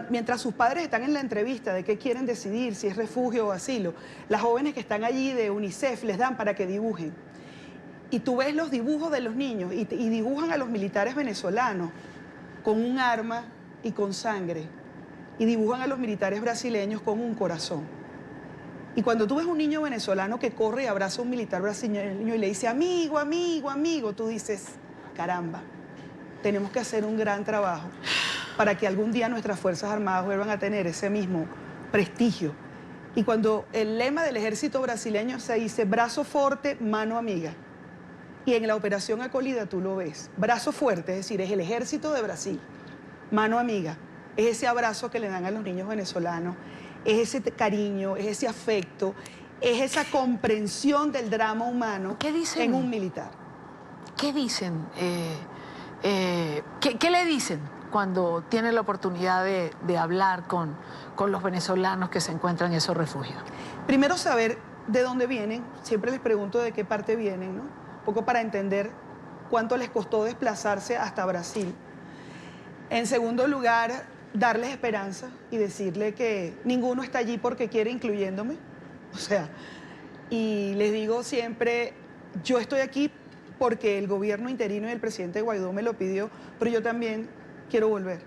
mientras sus padres están en la entrevista de qué quieren decidir, si es refugio o asilo, las jóvenes que están allí de UNICEF les dan para que dibujen. Y tú ves los dibujos de los niños y dibujan a los militares venezolanos con un arma y con sangre. Y dibujan a los militares brasileños con un corazón. Y cuando tú ves un niño venezolano que corre y abraza a un militar brasileño y le dice, amigo, amigo, amigo, tú dices, caramba, tenemos que hacer un gran trabajo para que algún día nuestras Fuerzas Armadas vuelvan a tener ese mismo prestigio. Y cuando el lema del ejército brasileño se dice, brazo fuerte, mano amiga. Y en la operación Acolida tú lo ves, brazo fuerte, es decir, es el ejército de Brasil, mano amiga, es ese abrazo que le dan a los niños venezolanos, es ese cariño, es ese afecto, es esa comprensión del drama humano en un militar. ¿Qué dicen? ¿Qué le dicen cuando tienen la oportunidad de hablar con los venezolanos que se encuentran en esos refugios? Primero, saber de dónde vienen. Siempre les pregunto de qué parte vienen, ¿no? Un poco para entender cuánto les costó desplazarse hasta Brasil. En segundo lugar, darles esperanza y decirle que ninguno está allí porque quiere, incluyéndome. O sea, y les digo siempre, yo estoy aquí porque el gobierno interino y el presidente Guaidó me lo pidió, pero yo también quiero volver.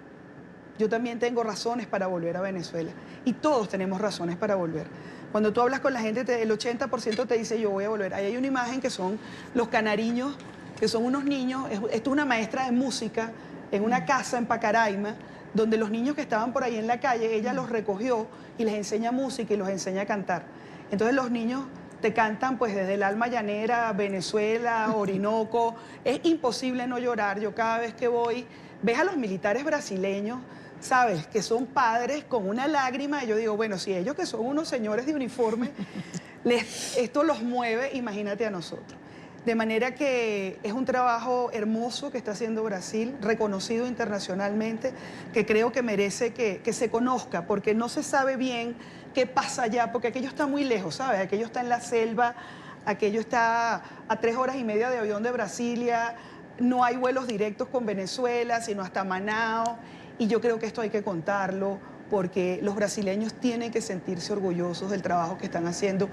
Yo también tengo razones para volver a Venezuela. Y todos tenemos razones para volver. Cuando tú hablas con la gente, el 80% te dice, yo voy a volver. Ahí hay una imagen que son los canariños, que son unos niños. Esto es una maestra de música en una casa en Pacaraima, donde los niños que estaban por ahí en la calle, ella los recogió y les enseña música y los enseña a cantar. Entonces los niños te cantan pues desde el alma llanera, Venezuela, Orinoco. Es imposible no llorar. Yo cada vez que voy, ves a los militares brasileños, sabes, que son padres con una lágrima, y yo digo, bueno, si ellos que son unos señores de uniforme, esto los mueve, imagínate a nosotros. De manera que es un trabajo hermoso que está haciendo Brasil, reconocido internacionalmente, que creo que merece que se conozca, porque no se sabe bien qué pasa allá, porque aquello está muy lejos, ¿sabes? Aquello está en la selva, aquello está a 3 horas y media de avión de Brasilia, no hay vuelos directos con Venezuela, sino hasta Manao, y yo creo que esto hay que contarlo, porque los brasileños tienen que sentirse orgullosos del trabajo que están haciendo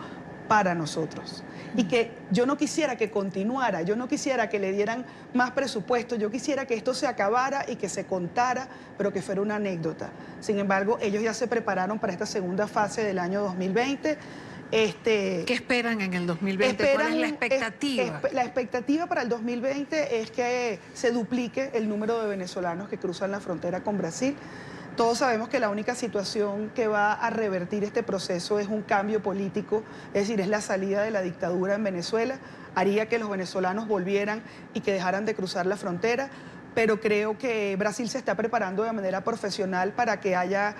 para nosotros. Y que yo no quisiera que continuara, yo no quisiera que le dieran más presupuesto, yo quisiera que esto se acabara y que se contara, pero que fuera una anécdota. Sin embargo, ellos ya se prepararon para esta segunda fase del año 2020. ¿Qué esperan en el 2020? ¿Cuál es la expectativa? La expectativa para el 2020 es que se duplique el número de venezolanos que cruzan la frontera con Brasil. Todos sabemos que la única situación que va a revertir este proceso es un cambio político, es decir, es la salida de la dictadura en Venezuela, haría que los venezolanos volvieran y que dejaran de cruzar la frontera, pero creo que Brasil se está preparando de manera profesional para que haya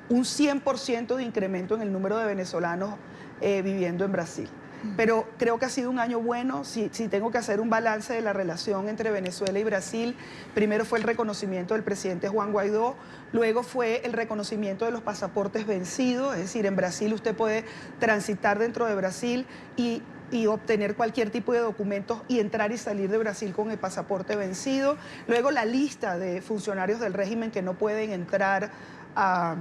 un 100% de incremento en el número de venezolanos viviendo en Brasil. Pero creo que ha sido un año bueno. Si tengo que hacer un balance de la relación entre Venezuela y Brasil, primero fue el reconocimiento del presidente Juan Guaidó, luego fue el reconocimiento de los pasaportes vencidos, es decir, en Brasil usted puede transitar dentro de Brasil y obtener cualquier tipo de documentos y entrar y salir de Brasil con el pasaporte vencido. Luego la lista de funcionarios del régimen que no pueden entrar a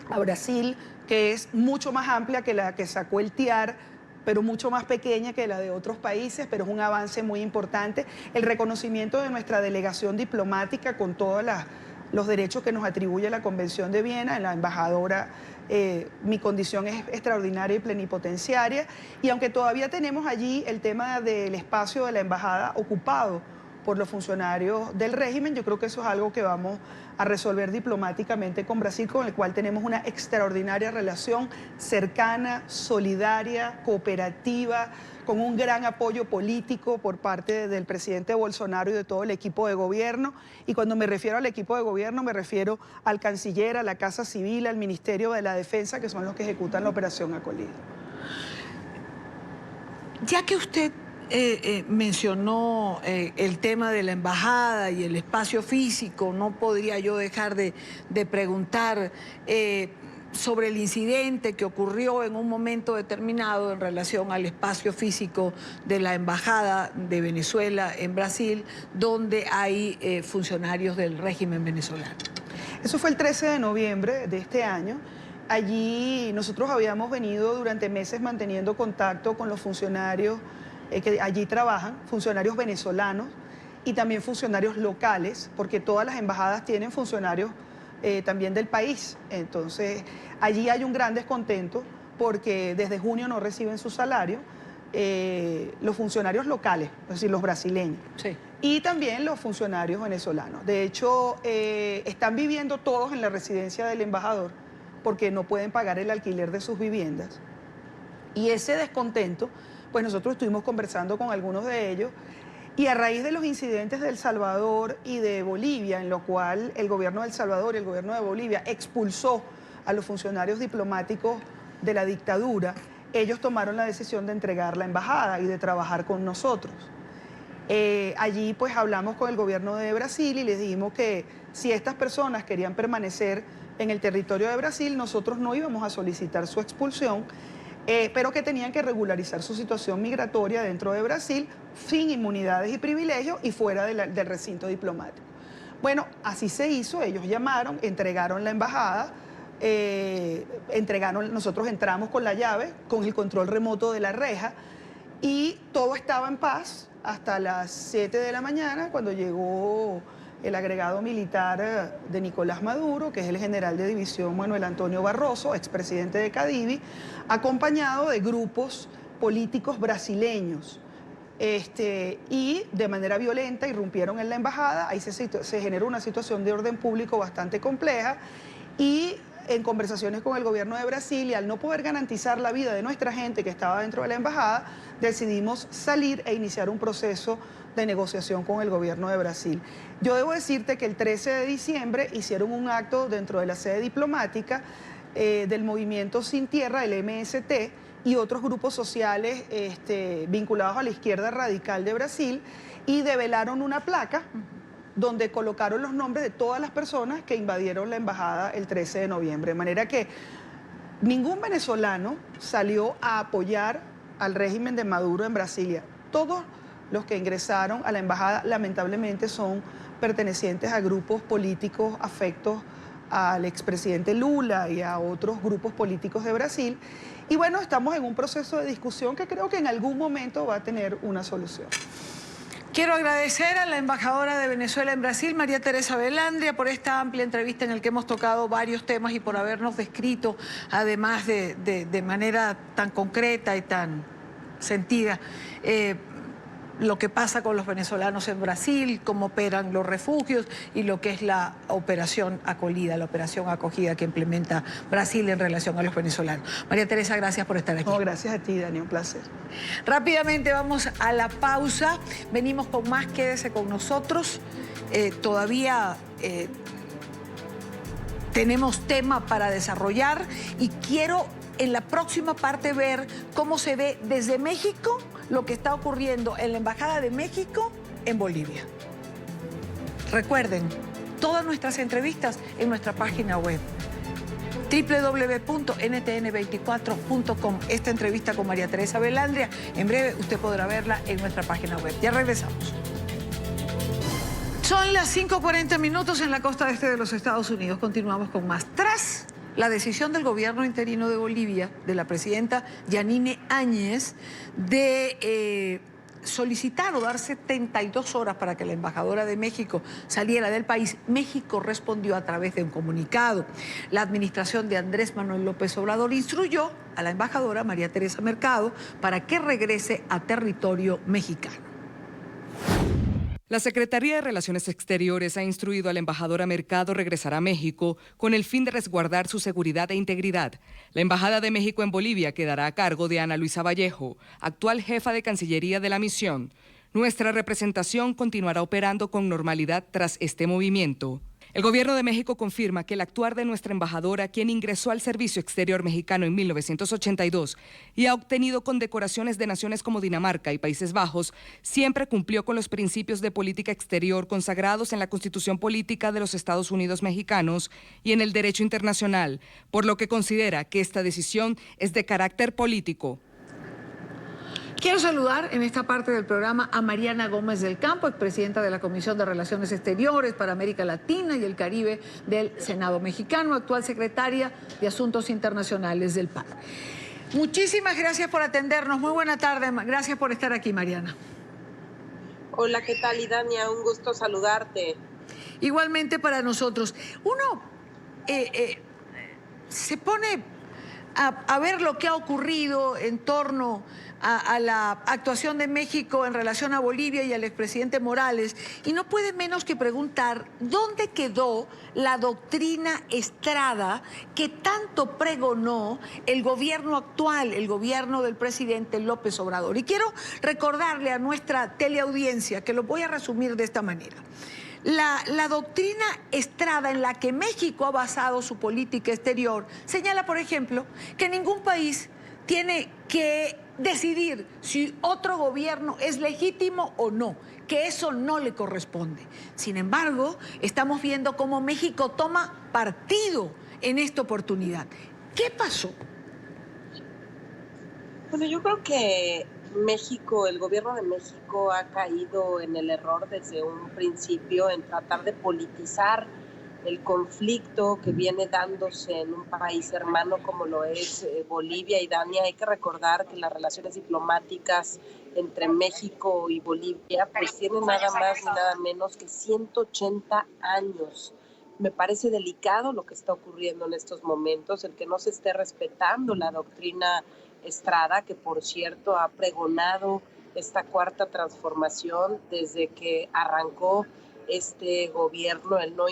a Brasil, que es mucho más amplia que la que sacó el TIAR, pero mucho más pequeña que la de otros países, pero es un avance muy importante. El reconocimiento de nuestra delegación diplomática con todos los derechos que nos atribuye la Convención de Viena, en la embajadora, mi condición es extraordinaria y plenipotenciaria, y aunque todavía tenemos allí el tema del espacio de la embajada ocupado por los funcionarios del régimen, yo creo que eso es algo que vamos a resolver diplomáticamente con Brasil, con el cual tenemos una extraordinaria relación cercana, solidaria, cooperativa, con un gran apoyo político por parte del presidente Bolsonaro y de todo el equipo de gobierno. Y cuando me refiero al equipo de gobierno, me refiero al canciller, a la Casa Civil, al Ministerio de la Defensa, que son los que ejecutan la operación Acolida. Ya que usted mencionó el tema de la embajada y el espacio físico, no podría yo dejar de preguntar sobre el incidente que ocurrió en un momento determinado en relación al espacio físico de la embajada de Venezuela en Brasil, donde hay funcionarios del régimen venezolano. Eso fue el 13 de noviembre de este año. Allí nosotros habíamos venido durante meses manteniendo contacto con los funcionarios que allí trabajan, funcionarios venezolanos y también funcionarios locales, porque todas las embajadas tienen funcionarios también del país. Entonces, allí hay un gran descontento porque desde junio no reciben su salario los funcionarios locales, es decir, los brasileños. Sí. Y también los funcionarios venezolanos. De hecho, están viviendo todos en la residencia del embajador porque no pueden pagar el alquiler de sus viviendas. Y ese descontento, pues nosotros estuvimos conversando con algunos de ellos, y a raíz de los incidentes de El Salvador y de Bolivia, en lo cual el gobierno de El Salvador y el gobierno de Bolivia expulsó a los funcionarios diplomáticos de la dictadura, ellos tomaron la decisión de entregar la embajada y de trabajar con nosotros. Allí pues hablamos con el gobierno de Brasil y les dijimos que si estas personas querían permanecer en el territorio de Brasil, nosotros no íbamos a solicitar su expulsión, pero que tenían que regularizar su situación migratoria dentro de Brasil, sin inmunidades y privilegios y fuera del recinto diplomático. Bueno, así se hizo, ellos llamaron, entregaron la embajada, nosotros entramos con la llave, con el control remoto de la reja, y todo estaba en paz hasta las 7 de la mañana, cuando llegó el agregado militar de Nicolás Maduro, que es el general de división Manuel Antonio Barroso, expresidente de Cadivi, acompañado de grupos políticos brasileños. Y de manera violenta irrumpieron en la embajada, ahí se generó una situación de orden público bastante compleja, y en conversaciones con el gobierno de Brasil, y al no poder garantizar la vida de nuestra gente que estaba dentro de la embajada, decidimos salir e iniciar un proceso de negociación con el gobierno de Brasil. Yo debo decirte que el 13 de diciembre hicieron un acto dentro de la sede diplomática del Movimiento Sin Tierra, el MST, y otros grupos sociales vinculados a la izquierda radical de Brasil, y develaron una placa donde colocaron los nombres de todas las personas que invadieron la embajada el 13 de noviembre. De manera que ningún venezolano salió a apoyar al régimen de Maduro en Brasilia. Todos los que ingresaron a la embajada lamentablemente son pertenecientes a grupos políticos afectos al expresidente Lula y a otros grupos políticos de Brasil. Y bueno, estamos en un proceso de discusión que creo que en algún momento va a tener una solución. Quiero agradecer a la embajadora de Venezuela en Brasil, María Teresa Velandria, por esta amplia entrevista en la que hemos tocado varios temas y por habernos descrito, además de manera tan concreta y tan sentida, lo que pasa con los venezolanos en Brasil, cómo operan los refugios y lo que es la operación acogida, que implementa Brasil en relación a los venezolanos. María Teresa, gracias por estar aquí. No, gracias a ti, Dani, un placer. Rápidamente vamos a la pausa, venimos con más, quédese con nosotros. Todavía tenemos tema para desarrollar y quiero en la próxima parte ver cómo se ve desde México lo que está ocurriendo en la Embajada de México en Bolivia. Recuerden, todas nuestras entrevistas en nuestra página web www.ntn24.com. Esta entrevista con María Teresa Velandria, en breve usted podrá verla en nuestra página web. Ya regresamos. Son las 5:40 en la costa este de los Estados Unidos. Continuamos con más. Tras la decisión del gobierno interino de Bolivia, de la presidenta Yanine Áñez, de solicitar o dar 72 horas para que la embajadora de México saliera del país. México respondió a través de un comunicado. La administración de Andrés Manuel López Obrador instruyó a la embajadora María Teresa Mercado para que regrese a territorio mexicano. La Secretaría de Relaciones Exteriores ha instruido a la embajadora Mercado regresar a México con el fin de resguardar su seguridad e integridad. La Embajada de México en Bolivia quedará a cargo de Ana Luisa Vallejo, actual jefa de Cancillería de la misión. Nuestra representación continuará operando con normalidad tras este movimiento. El gobierno de México confirma que el actuar de nuestra embajadora, quien ingresó al Servicio Exterior Mexicano en 1982 y ha obtenido condecoraciones de naciones como Dinamarca y Países Bajos, siempre cumplió con los principios de política exterior consagrados en la Constitución Política de los Estados Unidos Mexicanos y en el derecho internacional, por lo que considera que esta decisión es de carácter político. Quiero saludar en esta parte del programa a Mariana Gómez del Campo, expresidenta de la Comisión de Relaciones Exteriores para América Latina y el Caribe del Senado mexicano, actual secretaria de Asuntos Internacionales del PAN. Muchísimas gracias por atendernos. Muy buena tarde. Gracias por estar aquí, Mariana. Hola, ¿qué tal, Idania? Un gusto saludarte. Igualmente para nosotros. Uno se pone a ver lo que ha ocurrido en torno a la actuación de México en relación a Bolivia y al expresidente Morales, y no puede menos que preguntar dónde quedó la doctrina Estrada que tanto pregonó el gobierno actual, el gobierno del presidente López Obrador. Y quiero recordarle a nuestra teleaudiencia que lo voy a resumir de esta manera. La doctrina Estrada en la que México ha basado su política exterior señala, por ejemplo, que ningún país tiene que decidir si otro gobierno es legítimo o no, que eso no le corresponde. Sin embargo, estamos viendo cómo México toma partido en esta oportunidad. ¿Qué pasó? Bueno, yo creo que México, el gobierno de México ha caído en el error desde un principio en tratar de politizar el conflicto que viene dándose en un país hermano como lo es Bolivia y Dania. Hay que recordar que las relaciones diplomáticas entre México y Bolivia pues tienen nada más ni nada menos que 180 años. Me parece delicado lo que está ocurriendo en estos momentos, el que no se esté respetando la doctrina Estrada, que por cierto ha pregonado esta cuarta transformación desde que arrancó este gobierno, el no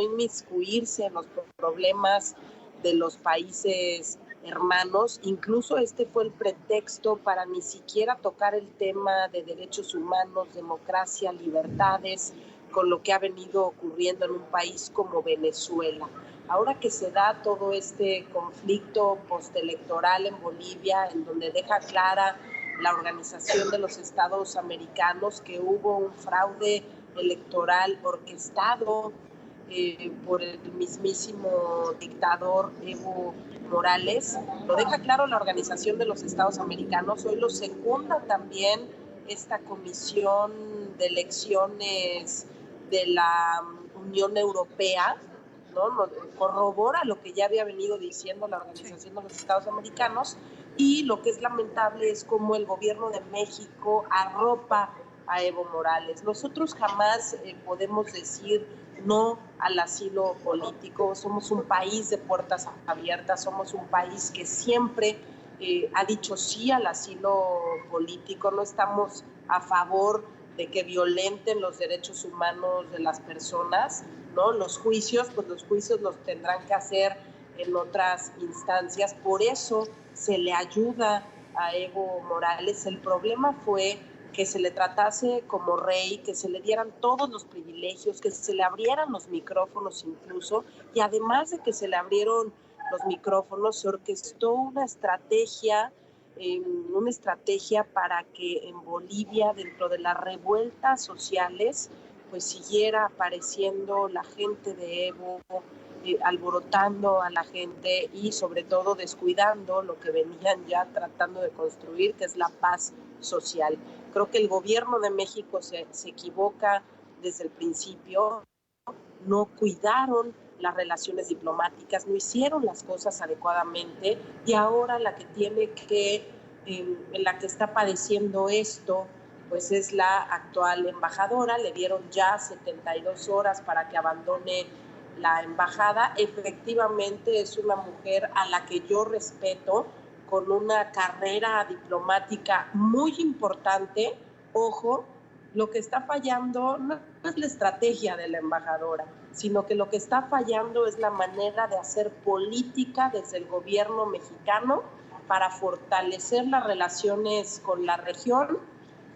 inmiscuirse en los problemas de los países hermanos. Incluso este fue el pretexto para ni siquiera tocar el tema de derechos humanos, democracia, libertades, con lo que ha venido ocurriendo en un país como Venezuela. Ahora que se da todo este conflicto postelectoral en Bolivia, en donde deja clara la Organización de los Estados Americanos que hubo un fraude electoral orquestado por el mismísimo dictador Evo Morales, lo deja claro la Organización de los Estados Americanos. Hoy lo secunda también esta comisión de elecciones de la Unión Europea, ¿no? Corrobora lo que ya había venido diciendo la Organización de los Estados Americanos, y lo que es lamentable es cómo el gobierno de México arropa a Evo Morales. Nosotros jamás podemos decir no al asilo político. Somos un país de puertas abiertas, somos un país que siempre ha dicho sí al asilo político. No estamos a favor de que violenten los derechos humanos de las personas, ¿no? Los juicios los tendrán que hacer en otras instancias. Por eso se le ayuda a Evo Morales. El problema fue que se le tratase como rey, que se le dieran todos los privilegios, que se le abrieran los micrófonos incluso, y además de que se le abrieron los micrófonos, se orquestó una estrategia para que en Bolivia, dentro de las revueltas sociales, pues siguiera apareciendo la gente de Evo, alborotando a la gente y sobre todo descuidando lo que venían ya tratando de construir, que es la paz social. Creo que el gobierno de México se equivoca desde el principio. No cuidaron las relaciones diplomáticas, no hicieron las cosas adecuadamente y ahora la que tiene que, la que está padeciendo esto, pues es la actual embajadora. Le dieron ya 72 horas para que abandone la embajada. Efectivamente es una mujer a la que yo respeto, con una carrera diplomática muy importante. Ojo, lo que está fallando no es la estrategia de la embajadora, sino que lo que está fallando es la manera de hacer política desde el gobierno mexicano para fortalecer las relaciones con la región,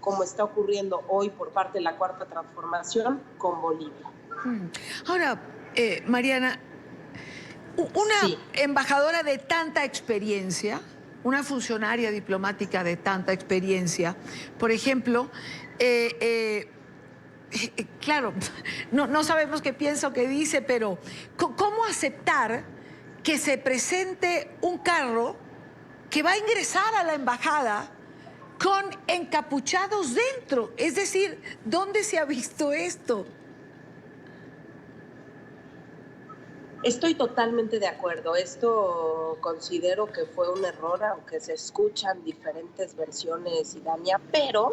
como está ocurriendo hoy por parte de la Cuarta Transformación con Bolivia. Ahora, Mariana, una embajadora de tanta experiencia, una funcionaria diplomática de tanta experiencia, por ejemplo, claro, no sabemos qué piensa o qué dice, pero ¿cómo aceptar que se presente un carro que va a ingresar a la embajada con encapuchados dentro? Es decir, ¿dónde se ha visto esto? Estoy totalmente de acuerdo. Esto considero que fue un error, aunque se escuchan diferentes versiones, Idania, pero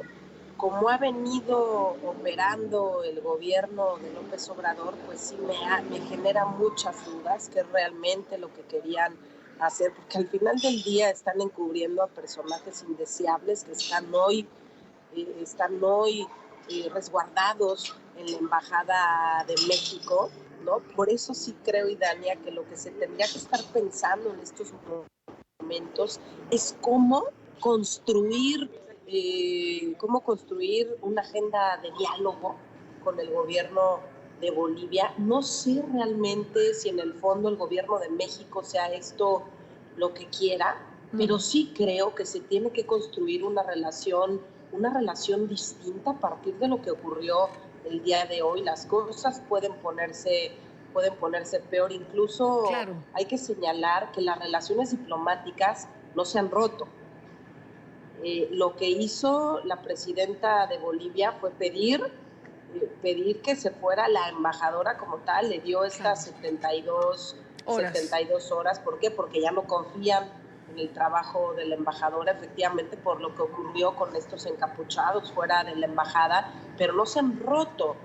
como ha venido operando el gobierno de López Obrador, pues sí me genera muchas dudas, que es realmente lo que querían hacer, porque al final del día están encubriendo a personajes indeseables que están hoy resguardados en la Embajada de México, ¿no? Por eso sí creo, Idania, que lo que se tendría que estar pensando en estos momentos es cómo construir una agenda de diálogo con el gobierno de Bolivia. No sé realmente si en el fondo el gobierno de México sea esto lo que quiera, pero sí creo que se tiene que construir una relación distinta a partir de lo que ocurrió el día de hoy. Las cosas pueden ponerse peor. Incluso hay que señalar que las relaciones diplomáticas no se han roto. Lo que hizo la presidenta de Bolivia fue pedir que se fuera la embajadora como tal. Le dio estas 72 horas. ¿Por qué? Porque ya no confían en el trabajo de la embajadora, efectivamente, por lo que ocurrió con estos encapuchados fuera de la embajada, pero no se han roto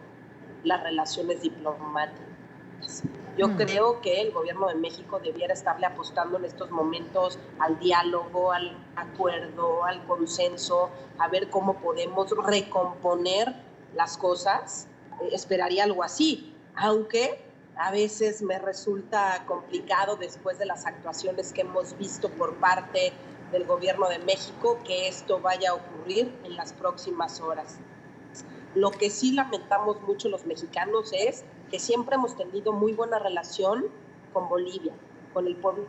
las relaciones diplomáticas. Yo creo que el gobierno de México debiera estarle apostando en estos momentos al diálogo, al acuerdo, al consenso, a ver cómo podemos recomponer las cosas. Esperaría algo así, aunque a veces me resulta complicado después de las actuaciones que hemos visto por parte del gobierno de México que esto vaya a ocurrir en las próximas horas. Lo que sí lamentamos mucho los mexicanos es que siempre hemos tenido muy buena relación con Bolivia, con el pueblo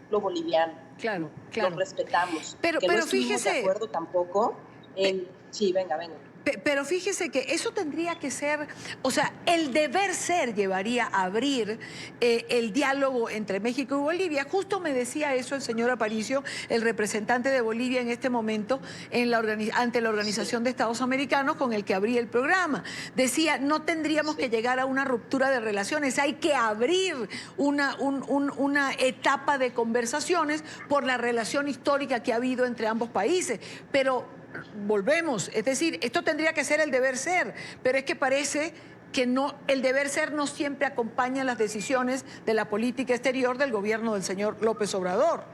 boliviano. Claro. Los respetamos. Pero no estuvimos fíjese, de acuerdo tampoco en... Sí, venga. Pero fíjese que eso tendría que ser, o sea, el deber ser llevaría a abrir el diálogo entre México y Bolivia. Justo me decía eso el señor Aparicio, el representante de Bolivia en este momento ante la Organización de Estados Americanos con el que abrí el programa. Decía, no tendríamos que llegar a una ruptura de relaciones, hay que abrir una etapa de conversaciones por la relación histórica que ha habido entre ambos países. Pero volvemos, es decir, esto tendría que ser el deber ser, pero es que parece que no, el deber ser no siempre acompaña las decisiones de la política exterior del gobierno del señor López Obrador.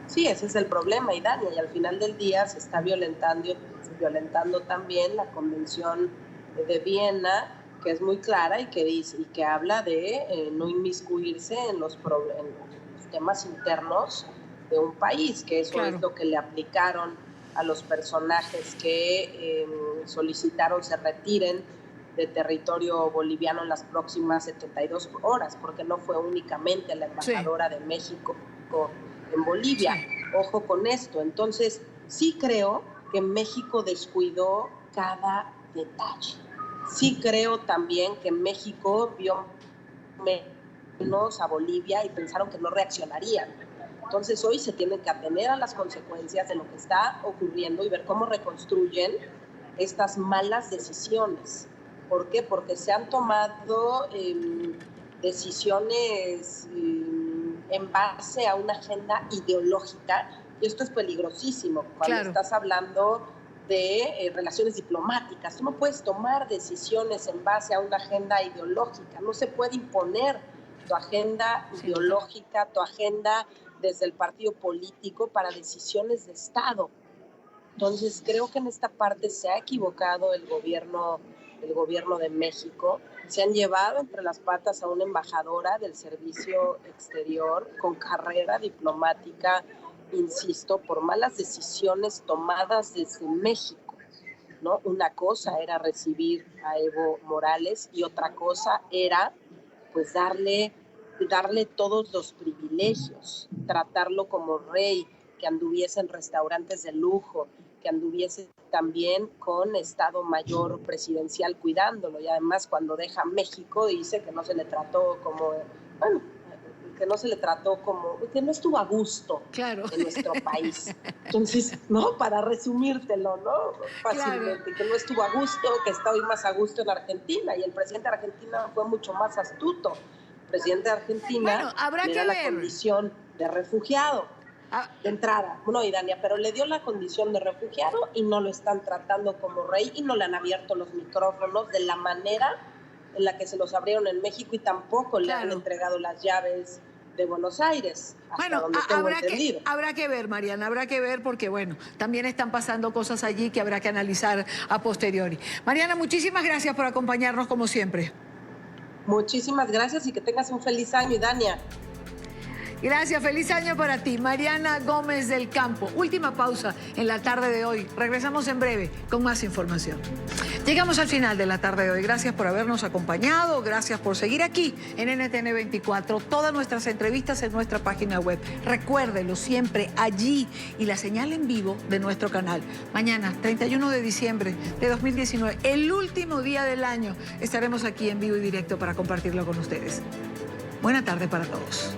Sí, ese es el problema, Idania, y al final del día se está violentando también la Convención de Viena, que es muy clara y que habla de no inmiscuirse en los temas internos de un país, que eso es lo que le aplicaron a los personajes que solicitaron se retiren de territorio boliviano en las próximas 72 horas, porque no fue únicamente la embajadora de México en Bolivia. Ojo con esto. Entonces, sí creo que México descuidó cada detalle. Sí creo también que México vio menos a Bolivia y pensaron que no reaccionarían. Entonces hoy se tienen que atener a las consecuencias de lo que está ocurriendo y ver cómo reconstruyen estas malas decisiones. ¿Por qué? Porque se han tomado decisiones en base a una agenda ideológica, y esto es peligrosísimo cuando estás hablando de relaciones diplomáticas. Tú no puedes tomar decisiones en base a una agenda ideológica, no se puede imponer tu agenda ideológica, tu agenda desde el partido político para decisiones de Estado. Entonces creo que en esta parte se ha equivocado el gobierno de México. Se han llevado entre las patas a una embajadora del servicio exterior con carrera diplomática, insisto, por malas decisiones tomadas desde México, ¿no? Una cosa era recibir a Evo Morales y otra cosa era pues darle todos los privilegios, tratarlo como rey, que anduviese en restaurantes de lujo, que anduviese también con Estado Mayor Presidencial cuidándolo, y además cuando deja México dice que no se le trató como, bueno, que no se le trató como, que no estuvo a gusto en nuestro país. Entonces, ¿no? Para resumírtelo, ¿no? Fácilmente, que no estuvo a gusto, que está hoy más a gusto en Argentina, y el presidente de Argentina fue mucho más astuto. El presidente de Argentina le da la condición de refugiado. De entrada, no, Idania, pero le dio la condición de refugiado y no lo están tratando como rey y no le han abierto los micrófonos de la manera en la que se los abrieron en México, y tampoco le han entregado las llaves de Buenos Aires. Hasta donde tengo entendido. Habrá que ver, Mariana, habrá que ver porque, bueno, también están pasando cosas allí que habrá que analizar a posteriori. Mariana, muchísimas gracias por acompañarnos como siempre. Muchísimas gracias y que tengas un feliz año, Idania. Gracias, feliz año para ti, Mariana Gómez del Campo. Última pausa en la tarde de hoy. Regresamos en breve con más información. Llegamos al final de la tarde de hoy. Gracias por habernos acompañado, gracias por seguir aquí en NTN 24. Todas nuestras entrevistas en nuestra página web. Recuérdelo siempre allí, y la señal en vivo de nuestro canal. Mañana, 31 de diciembre de 2019, el último día del año, estaremos aquí en vivo y directo para compartirlo con ustedes. Buena tarde para todos.